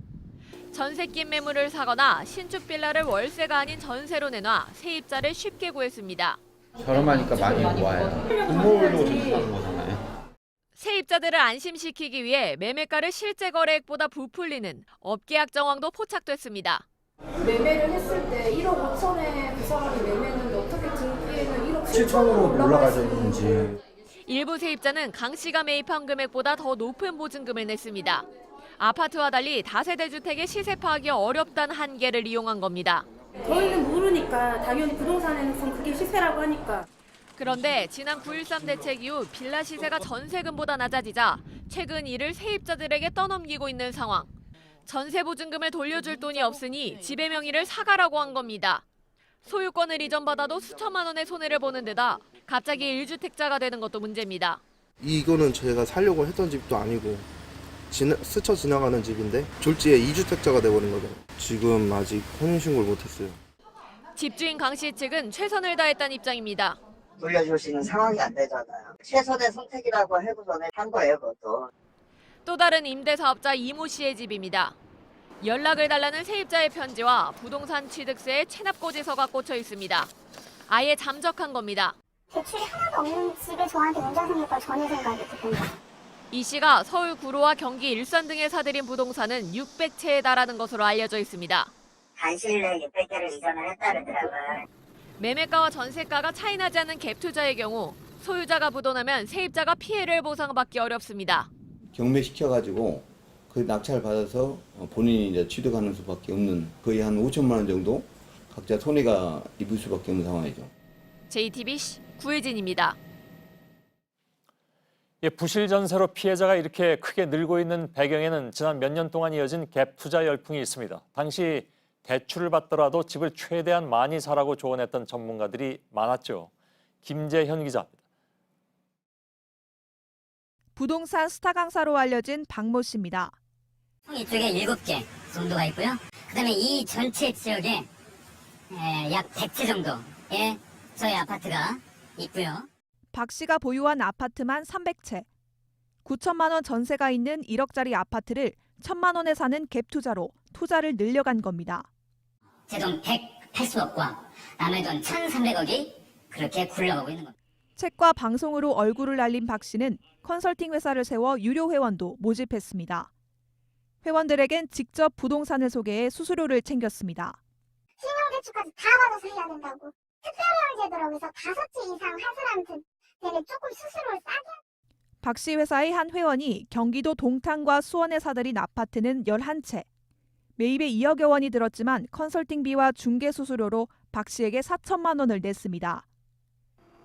전세 낀 매물을 사거나 신축 빌라를 월세가 아닌 전세로 내놔 세입자를 쉽게 구했습니다. 저렴하니까 많이 모아요. 부모들도 사는 거잖아요. 세입자들을 안심시키기 위해 매매가를 실제 거래액보다 부풀리는 업계약 정황도 포착됐습니다. 매매를 했을 때 1억 5천에 그 사람이 매매했는데 어떻게 등기에는 1억 7천으로 올라가져 있는지. 일부 세입자는 강 씨가 매입한 금액보다 더 높은 보증금을 냈습니다. 아파트와 달리 다세대 주택의 시세 파악이 어렵다는 한계를 이용한 겁니다. 저희는 모르니까 당연히 부동산에선 그게 시세라고 하니까. 그런데 지난 9.13 대책 이후 빌라 시세가 전세금보다 낮아지자 최근 이를 세입자들에게 떠넘기고 있는 상황. 전세 보증금을 돌려줄 돈이 없으니 집의 명의를 사가라고 한 겁니다. 소유권을 이전받아도 수천만 원의 손해를 보는 데다 갑자기 1주택자가 되는 것도 문제입니다. 이거는 제가 살려고 했던 집도 아니고 스쳐 지나가는 집인데 졸지에 2주택자가 돼버린 거죠. 지금 아직 혼인신고를 못했어요. 집주인 강 씨 측은 최선을 다했다는 입장입니다. 돌려줄 수 있는 상황이 안 되잖아요. 최선의 선택이라고 해고서는 한 거예요, 그것도. 또 다른 임대사업자 이모 씨의 집입니다. 연락을 달라는 세입자의 편지와 부동산 취득세의 체납고지서가 꽂혀 있습니다. 아예 잠적한 겁니다. 대출이 하나도 없는 집에 저한테 문제가 생길 걸 전혀 생각이 듭니다. 이 씨가 서울 구로와 경기 일산 등에 사들인 부동산은 600채에 달하는 것으로 알려져 있습니다. 간신일 내에 600개를 이전을 했다 그러더라고요. 매매가와 전세가가 차이 나지 않는 갭 투자의 경우 소유자가 부도나면 세입자가 피해를 보상받기 어렵습니다. 경매시켜가지고 그 낙찰 받아서 본인이 이제 취득하는 수밖에 없는 거의 한 5천만 원 정도 각자 손해가 입을 수밖에 없는 상황이죠. JTBC 구혜진입니다. 부실 전세로 피해자가 이렇게 크게 늘고 있는 배경에는 지난 몇 년 동안 이어진 갭 투자 열풍이 있습니다. 당시 대출을 받더라도 집을 최대한 많이 사라고 조언했던 전문가들이 많았죠. 김재현 기자입니다. 부동산 스타 강사로 알려진 박모 씨입니다. 이쪽에 7개 정도가 있고요. 그다음에 이 전체 지역에 약 100채 정도의 저희 아파트가 있고요. 박 씨가 보유한 아파트만 300채. 9천만 원 전세가 있는 1억짜리 아파트를 1천만 원에 사는 갭 투자로 투자를 늘려간 겁니다. 제 돈 180억과 남의 돈 1,300억이 그렇게 굴러가고 있는 겁니다. 책과 방송으로 얼굴을 알린 박 씨는 컨설팅 회사를 세워 유료 회원도 모집했습니다. 회원들에겐 직접 부동산을 소개해 수수료를 챙겼습니다. 신용대출까지 다 받아서 해야 된다고. 특별회원 제도라고 해서 5채 이상 한 사람한테는 조금 수수료를 싸게. 박 씨 회사의 한 회원이 경기도 동탄과 수원에 사들인 아파트는 11채. 매입에 2억여 원이 들었지만 컨설팅비와 중개 수수료로 박 씨에게 4천만 원을 냈습니다.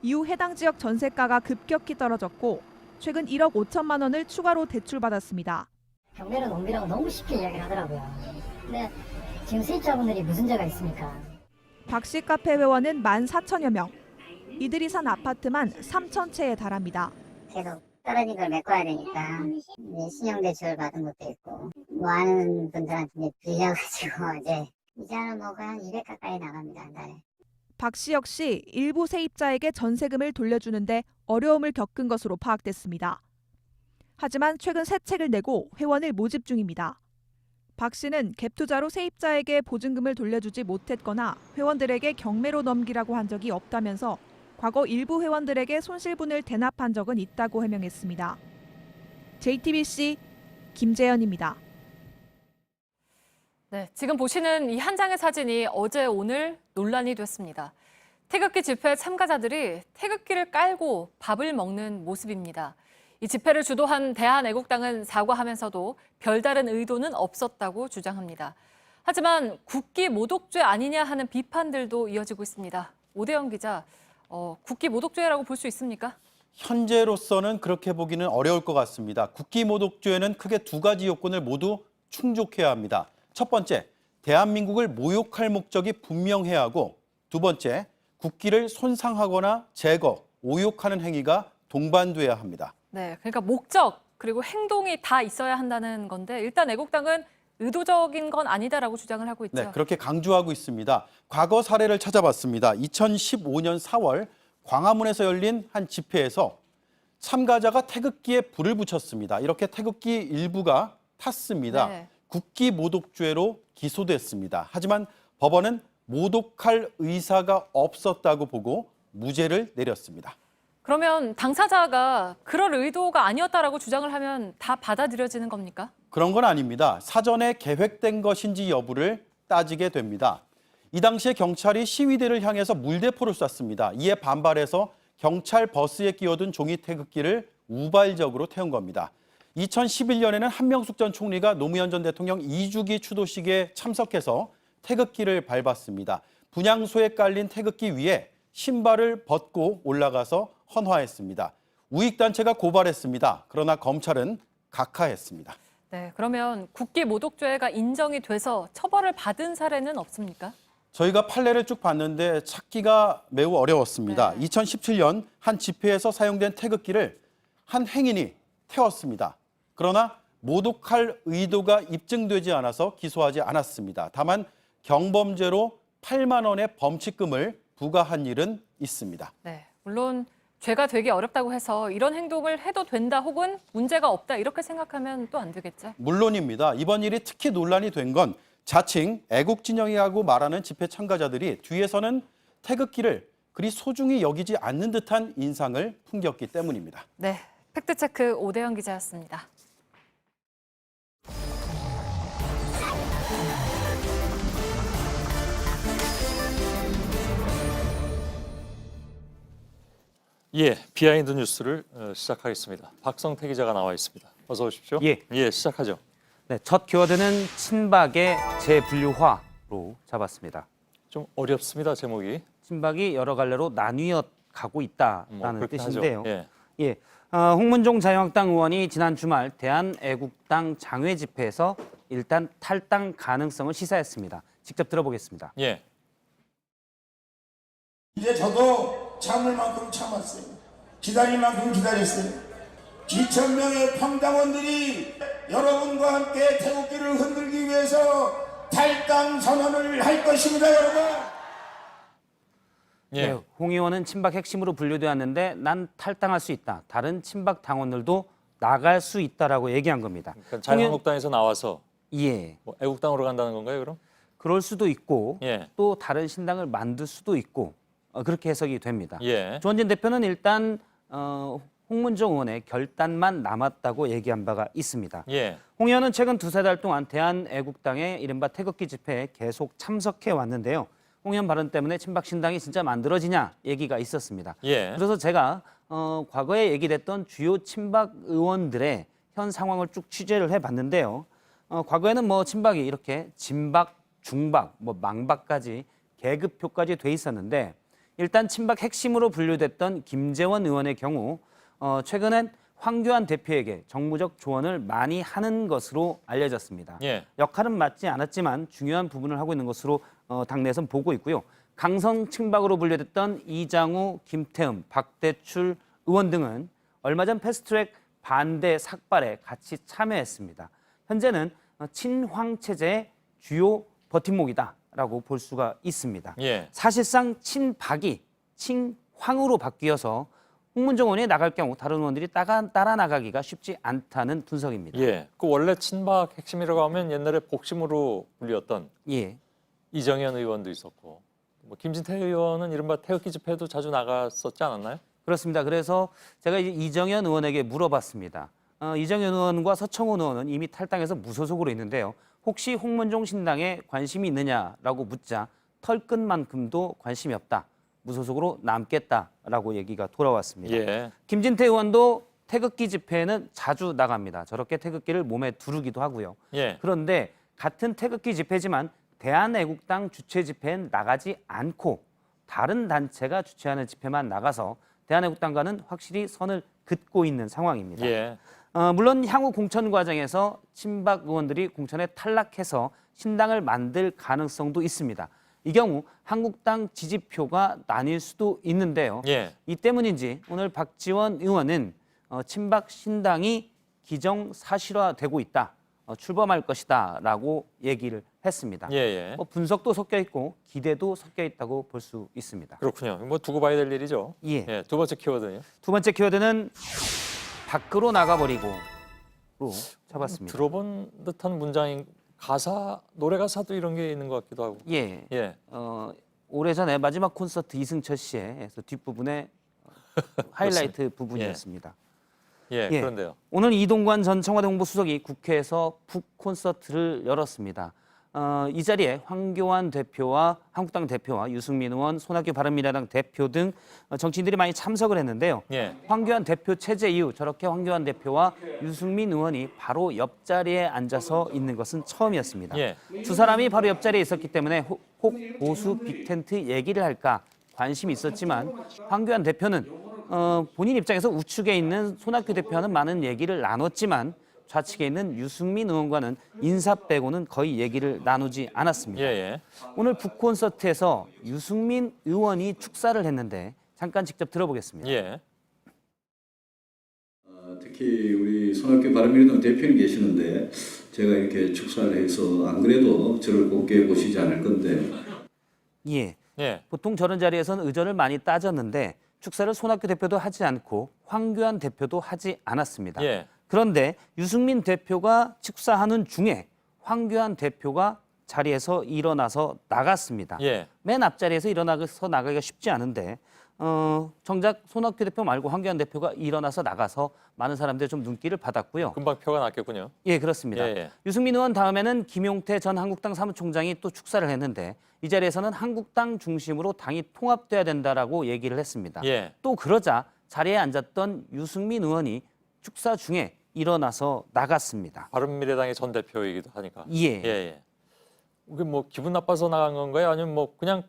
이후 해당 지역 전세가가 급격히 떨어졌고 최근 1억 5천만 원을 추가로 대출받았습니다. 경매로 넘기라고 너무 쉽게 이야기를 하더라고요. 근데 지금 세입자분들이 무슨 죄가 있습니까? 박 씨 카페 회원은 14,000여 명. 이들이 산 아파트만 3,000채에 달합니다. 계속 떨어진 걸 메꿔야 되니까 신용대출 받은 것도 있고 뭐 아는 분들한테 빌려가지고 이제 이자는 뭐가 한 200 가까이 나갑니다, 한 달에. 박 씨 역시 일부 세입자에게 전세금을 돌려주는데 어려움을 겪은 것으로 파악됐습니다. 하지만 최근 새 책을 내고 회원을 모집 중입니다. 박 씨는 갭 투자로 세입자에게 보증금을 돌려주지 못했거나 회원들에게 경매로 넘기라고 한 적이 없다면서 과거 일부 회원들에게 손실분을 대납한 적은 있다고 해명했습니다. JTBC 김재현입니다. 네, 지금 보시는 이 한 장의 사진이 어제 오늘 논란이 됐습니다. 태극기 집회 참가자들이 태극기를 깔고 밥을 먹는 모습입니다. 이 집회를 주도한 대한애국당은 사과하면서도 별다른 의도는 없었다고 주장합니다. 하지만 국기 모독죄 아니냐 하는 비판들도 이어지고 있습니다. 오대영 기자, 국기 모독죄라고 볼 수 있습니까? 현재로서는 그렇게 보기는 어려울 것 같습니다. 국기 모독죄는 크게 두 가지 요건을 모두 충족해야 합니다. 첫 번째, 대한민국을 모욕할 목적이 분명해야 하고, 두 번째, 국기를 손상하거나 제거, 오욕하는 행위가 동반돼야 합니다. 네, 그러니까 목적 그리고 행동이 다 있어야 한다는 건데 일단 애국당은 의도적인 건 아니다라고 주장을 하고 있죠. 네, 그렇게 강조하고 있습니다. 과거 사례를 찾아봤습니다. 2015년 4월 광화문에서 열린 한 집회에서 참가자가 태극기에 불을 붙였습니다. 이렇게 태극기 일부가 탔습니다. 네. 국기 모독죄로 기소됐습니다. 하지만 법원은 모독할 의사가 없었다고 보고 무죄를 내렸습니다. 그러면 당사자가 그럴 의도가 아니었다라고 주장을 하면 다 받아들여지는 겁니까? 그런 건 아닙니다. 사전에 계획된 것인지 여부를 따지게 됩니다. 이 당시에 경찰이 시위대를 향해서 물대포를 쐈습니다. 이에 반발해서 경찰 버스에 끼워둔 종이 태극기를 우발적으로 태운 겁니다. 2011년에는 한명숙 전 총리가 노무현 전 대통령 2주기 추도식에 참석해서 태극기를 밟았습니다. 분향소에 깔린 태극기 위에 신발을 벗고 올라가서 헌화했습니다. 우익단체가 고발했습니다. 그러나 검찰은 각하했습니다. 네, 그러면 국기 모독죄가 인정이 돼서 처벌을 받은 사례는 없습니까? 저희가 판례를 쭉 봤는데 찾기가 매우 어려웠습니다. 네. 2017년 한 집회에서 사용된 태극기를 한 행인이 태웠습니다. 그러나 모독할 의도가 입증되지 않아서 기소하지 않았습니다. 다만 경범죄로 8만 원의 범칙금을 부과한 일은 있습니다. 네, 물론 죄가 되기 어렵다고 해서 이런 행동을 해도 된다 혹은 문제가 없다 이렇게 생각하면 또 안 되겠죠? 물론입니다. 이번 일이 특히 논란이 된 건 자칭 애국진영이라고 말하는 집회 참가자들이 뒤에서는 태극기를 그리 소중히 여기지 않는 듯한 인상을 풍겼기 때문입니다. 네, 팩트체크 오대영 기자였습니다. 예, 비하인드 뉴스를 시작하겠습니다. 박성태 기자가 나와 있습니다. 어서 오십시오. 예, 시작하죠. 네, 첫 키워드는 친박의 재분류화로 잡았습니다. 좀 어렵습니다, 제목이. 친박이 여러 갈래로 나뉘어 가고 있다라는 그렇게 뜻인데요. 하죠. 예, 홍문종 자유한국당 의원이 지난 주말 대한애국당 장외 집회에서 일단 탈당 가능성을 시사했습니다. 직접 들어보겠습니다. 예. 이제 저도 참을 만큼 참았어요. 기다릴 만큼 기다렸어요. 기천명의 평당원들이 여러분과 함께 태극기를 흔들기 위해서 탈당 선언을 할 것입니다, 여러분. 예. 네, 홍 의원은 친박 핵심으로 분류되었는데 난 탈당할 수 있다. 다른 친박 당원들도 나갈 수 있다라고 얘기한 겁니다. 그러니까 자유한국당에서 나와서 예. 뭐 애국당으로 간다는 건가요, 그럼? 그럴 수도 있고 예. 또 다른 신당을 만들 수도 있고 그렇게 해석이 됩니다. 예. 조원진 대표는 일단 홍문종 의원의 결단만 남았다고 얘기한 바가 있습니다. 예. 홍 의원은 최근 두세 달 동안 대한애국당의 이른바 태극기 집회에 계속 참석해 왔는데요. 홍 의원 발언 때문에 친박신당이 진짜 만들어지냐 얘기가 있었습니다. 예. 그래서 제가 과거에 얘기됐던 주요 친박 의원들의 현 상황을 쭉 취재를 해봤는데요. 과거에는 뭐 친박이 이렇게 진박, 중박, 뭐 망박까지 계급표까지 돼 있었는데 일단 친박 핵심으로 분류됐던 김재원 의원의 경우 최근엔 황교안 대표에게 정무적 조언을 많이 하는 것으로 알려졌습니다. 예. 역할은 맞지 않았지만 중요한 부분을 하고 있는 것으로 당내에서는 보고 있고요. 강성 친박으로 분류됐던 이장우, 김태흠, 박대출 의원 등은 얼마 전 패스트트랙 반대 삭발에 같이 참여했습니다. 현재는 친황 체제의 주요 버팀목이다라고 볼 수가 있습니다. 예. 사실상 친박이 친황으로 바뀌어서 홍문종 의원이 나갈 경우 다른 의원들이 따라 나가기가 쉽지 않다는 분석입니다. 예. 그 원래 친박 핵심이라고 하면 옛날에 복심으로 불렸던 예. 이정현 의원도 있었고 뭐 김진태 의원은 이른바 태극기 집회도 자주 나갔었지 않았나요? 그렇습니다. 그래서 제가 이정현 의원에게 물어봤습니다. 이정현 의원과 서청원 의원은 이미 탈당해서 무소속으로 있는데요. 혹시 홍문종 신당에 관심이 있느냐라고 묻자 털끝만큼도 관심이 없다. 무소속으로 남겠다라고 얘기가 돌아왔습니다. 예. 김진태 의원도 태극기 집회에는 자주 나갑니다. 저렇게 태극기를 몸에 두르기도 하고요. 예. 그런데 같은 태극기 집회지만 대한애국당 주최 집회엔 나가지 않고 다른 단체가 주최하는 집회만 나가서 대한애국당과는 확실히 선을 긋고 있는 상황입니다. 예. 물론 향후 공천 과정에서 친박 의원들이 공천에 탈락해서 신당을 만들 가능성도 있습니다. 이 경우 한국당 지지표가 나뉠 수도 있는데요. 예. 이 때문인지 오늘 박지원 의원은 친박 신당이 기정사실화되고 있다. 출범할 것이다 라고 얘기를 했습니다. 예. 분석도 섞여 있고 기대도 섞여 있다고 볼 수 있습니다. 그렇군요. 뭐 두고 봐야 될 일이죠. 예. 두 번째 키워드는요? 두 번째 키워드는 밖으로 나가버리고로 잡았습니다. 들어본 듯한 문장인 가사, 노래 가사도 이런 게 있는 것 같기도 하고. 예. 예. 오래전에 마지막 콘서트 이승철 씨의 뒷부분의 하이라이트 부분이었습니다. 예, 그런데요. 오늘 이동관 전 청와대 홍보수석이 국회에서 북 콘서트를 열었습니다. 이 자리에 황교안 대표와 한국당 대표와 유승민 의원, 손학규 바른미래당 대표 등 정치인들이 많이 참석을 했는데요. 예. 황교안 대표 체제 이후 저렇게 황교안 대표와 유승민 의원이 바로 옆자리에 앉아서 있는 것은 처음이었습니다. 예. 두 사람이 바로 옆자리에 있었기 때문에 혹 보수 빅텐트 얘기를 할까 관심이 있었지만 황교안 대표는 본인 입장에서 우측에 있는 손학규 대표와는 많은 얘기를 나눴지만 좌측에 있는 유승민 의원과는 인사 빼고는 거의 얘기를 나누지 않았습니다. 예. 오늘 북콘서트에서 유승민 의원이 축사를 했는데 잠깐 직접 들어보겠습니다. 예. 특히 우리 손학규 바른미래당 대표님 계시는데 제가 이렇게 축사를 해서 안 그래도 저를 곱게 보시지 않을 건데. 예. 예. 보통 저런 자리에서는 의전을 많이 따졌는데 축사를 손학규 대표도 하지 않고 황교안 대표도 하지 않았습니다. 예. 그런데 유승민 대표가 축사하는 중에 황교안 대표가 자리에서 일어나서 나갔습니다. 예. 맨 앞자리에서 일어나서 나가기가 쉽지 않은데 정작 손학규 대표 말고 황교안 대표가 일어나서 나가서 많은 사람들이 좀 눈길을 받았고요. 금방 표가 났겠군요. 예, 그렇습니다. 예. 유승민 의원 다음에는 김용태 전 한국당 사무총장이 또 축사를 했는데 이 자리에서는 한국당 중심으로 당이 통합돼야 된다라고 얘기를 했습니다. 예. 또 그러자 자리에 앉았던 유승민 의원이 축사 중에 일어나서 나갔습니다. 바른미래당의 전 대표이기도 하니까. 예. 그게 뭐 기분 나빠서 나간 건가요? 아니면 뭐 그냥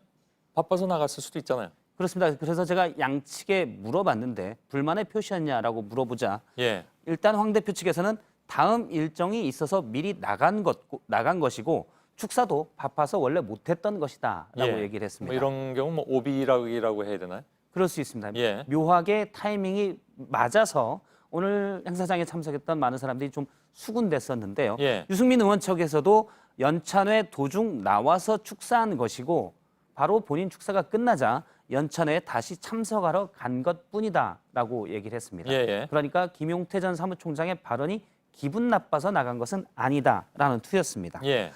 바빠서 나갔을 수도 있잖아요. 그렇습니다. 그래서 제가 양측에 물어봤는데 불만의 표시였냐라고 물어보자 예. 일단 황 대표 측에서는 다음 일정이 있어서 미리 나간 것이고 축사도 바빠서 원래 못했던 것이다라고 얘기를 했습니다. 뭐 이런 경우 뭐 오비라고 해야 되나요? 그럴 수 있습니다. 예. 묘하게 타이밍이 맞아서 오늘 행사장에 참석했던 많은 사람들이 좀 수군댔었는데요. 예. 유승민 의원 측에서도 연찬회 도중 나와서 축사한 것이고 바로 본인 축사가 끝나자 연찬회에 다시 참석하러 간 것뿐이다라고 얘기를 했습니다. 예. 그러니까 김용태 전 사무총장의 발언이 기분 나빠서 나간 것은 아니다라는 투였습니다. 예.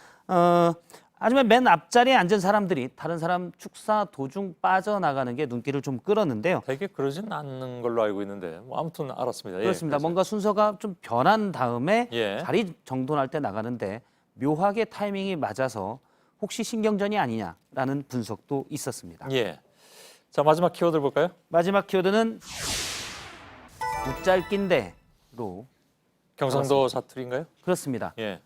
하지만 맨 앞자리에 앉은 사람들이 다른 사람 축사 도중 빠져나가는 게 눈길을 좀 끌었는데요. 되게 그러진 않는 걸로 알고 있는데 뭐 아무튼 알았습니다. 그렇습니다. 예, 뭔가 순서가 좀 변한 다음에 예. 자리 정돈할 때 나가는데 묘하게 타이밍이 맞아서 혹시 신경전이 아니냐라는 분석도 있었습니다. 예. 자, 마지막 키워드 볼까요? 마지막 키워드는 웃잘낀데로 경상도 사투리인가요? 그렇습니다. 예.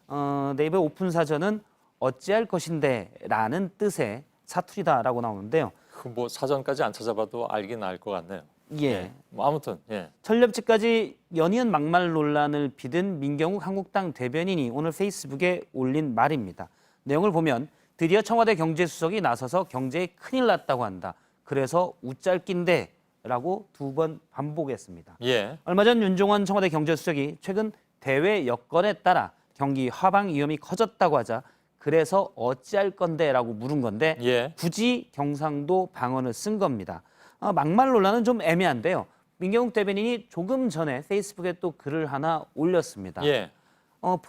네이버 오픈 사전은 어찌할 것인데라는 뜻의 사투리다라고 나오는데요. 그 뭐 사전까지 안 찾아봐도 알긴 알 것 같네요. 예. 뭐 아무튼 예. 철렵지까지 연이은 막말 논란을 빚은 민경욱 한국당 대변인이 오늘 페이스북에 올린 말입니다. 내용을 보면 드디어 청와대 경제수석이 나서서 경제에 큰일 났다고 한다. 그래서 웃잘낀데라고 2번 반복했습니다. 예. 얼마 전 윤종원 청와대 경제수석이 최근 대외 여건에 따라 경기 하방 위험이 커졌다고 하자 그래서 어찌할 건데라고 물은 건데 예. 굳이 경상도 방언을 쓴 겁니다. 막말 논란은 좀 애매한데요. 민경욱 대변인이 조금 전에 페이스북에 또 글을 하나 올렸습니다. 예.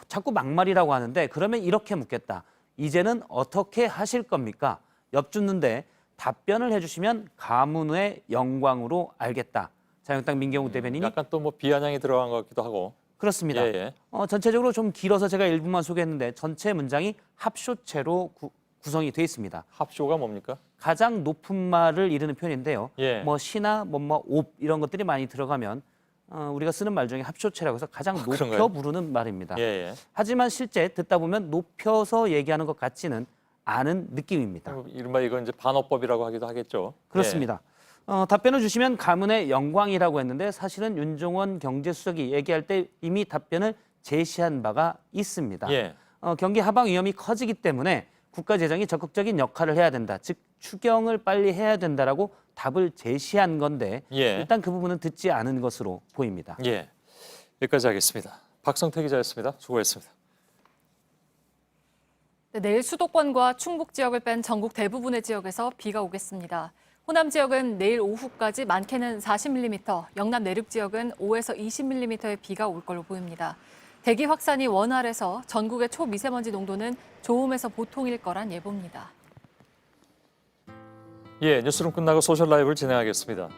자꾸 막말이라고 하는데 그러면 이렇게 묻겠다. 이제는 어떻게 하실 겁니까? 엿주는데 답변을 해주시면 가문의 영광으로 알겠다. 자유한국당 민경욱 대변인이 약간 또 뭐 비아냥이 들어간 것 같기도 하고. 그렇습니다. 예. 전체적으로 좀 길어서 제가 일부만 소개했는데 전체 문장이 합쇼체로 구성이 되어 있습니다. 합쇼가 뭡니까? 가장 높은 말을 이르는 표현인데요. 예. 뭐 시나 옵 이런 것들이 많이 들어가면 우리가 쓰는 말 중에 합쇼체라고 해서 가장 높여 그런가요? 부르는 말입니다. 예, 예. 하지만 실제 듣다 보면 높여서 얘기하는 것 같지는 않은 느낌입니다. 이른바 이건 이제 반어법이라고 하기도 하겠죠. 그렇습니다. 답변을 주시면 가문의 영광이라고 했는데 사실은 윤종원 경제수석이 얘기할 때 이미 답변을 제시한 바가 있습니다. 예. 경기 하방 위험이 커지기 때문에 국가 재정이 적극적인 역할을 해야 된다. 즉 추경을 빨리 해야 된다라고 답을 제시한 건데 예. 일단 그 부분은 듣지 않은 것으로 보입니다. 예. 여기까지 하겠습니다. 박성태 기자였습니다. 수고했습니다. 네, 내일 수도권과 충북 지역을 뺀 전국 대부분의 지역에서 비가 오겠습니다. 호남 지역은 내일 오후까지 많게는 40mm, 영남 내륙 지역은 5에서 20mm의 비가 올 걸로 보입니다. 대기 확산이 원활해서 전국의 초미세먼지 농도는 좋음에서 보통일 거란 예보입니다. 예, 뉴스룸 끝나고 소셜 라이브를 진행하겠습니다.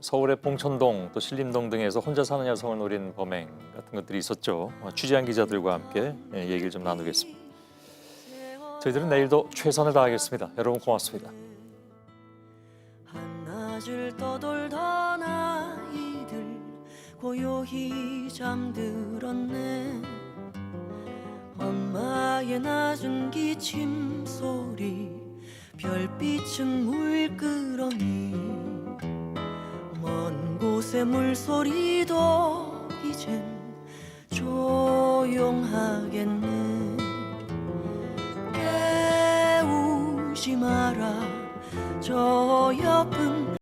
서울의 봉천동 또 신림동 등에서 혼자 사는 여성을 노린 범행 같은 것들이 있었죠. 취재한 기자들과 함께 얘기를 좀 나누겠습니다. 저희들은 내일도 최선을 다하겠습니다. 여러분 고맙습니다. 한낮을 떠돌던 아이들 고요히 잠들었네. 엄마의 낮은 기침 소리 별빛은 물끄러미 먼 곳의 물소리도 이젠 조용하겠네. 깨우지 마라 저 예쁜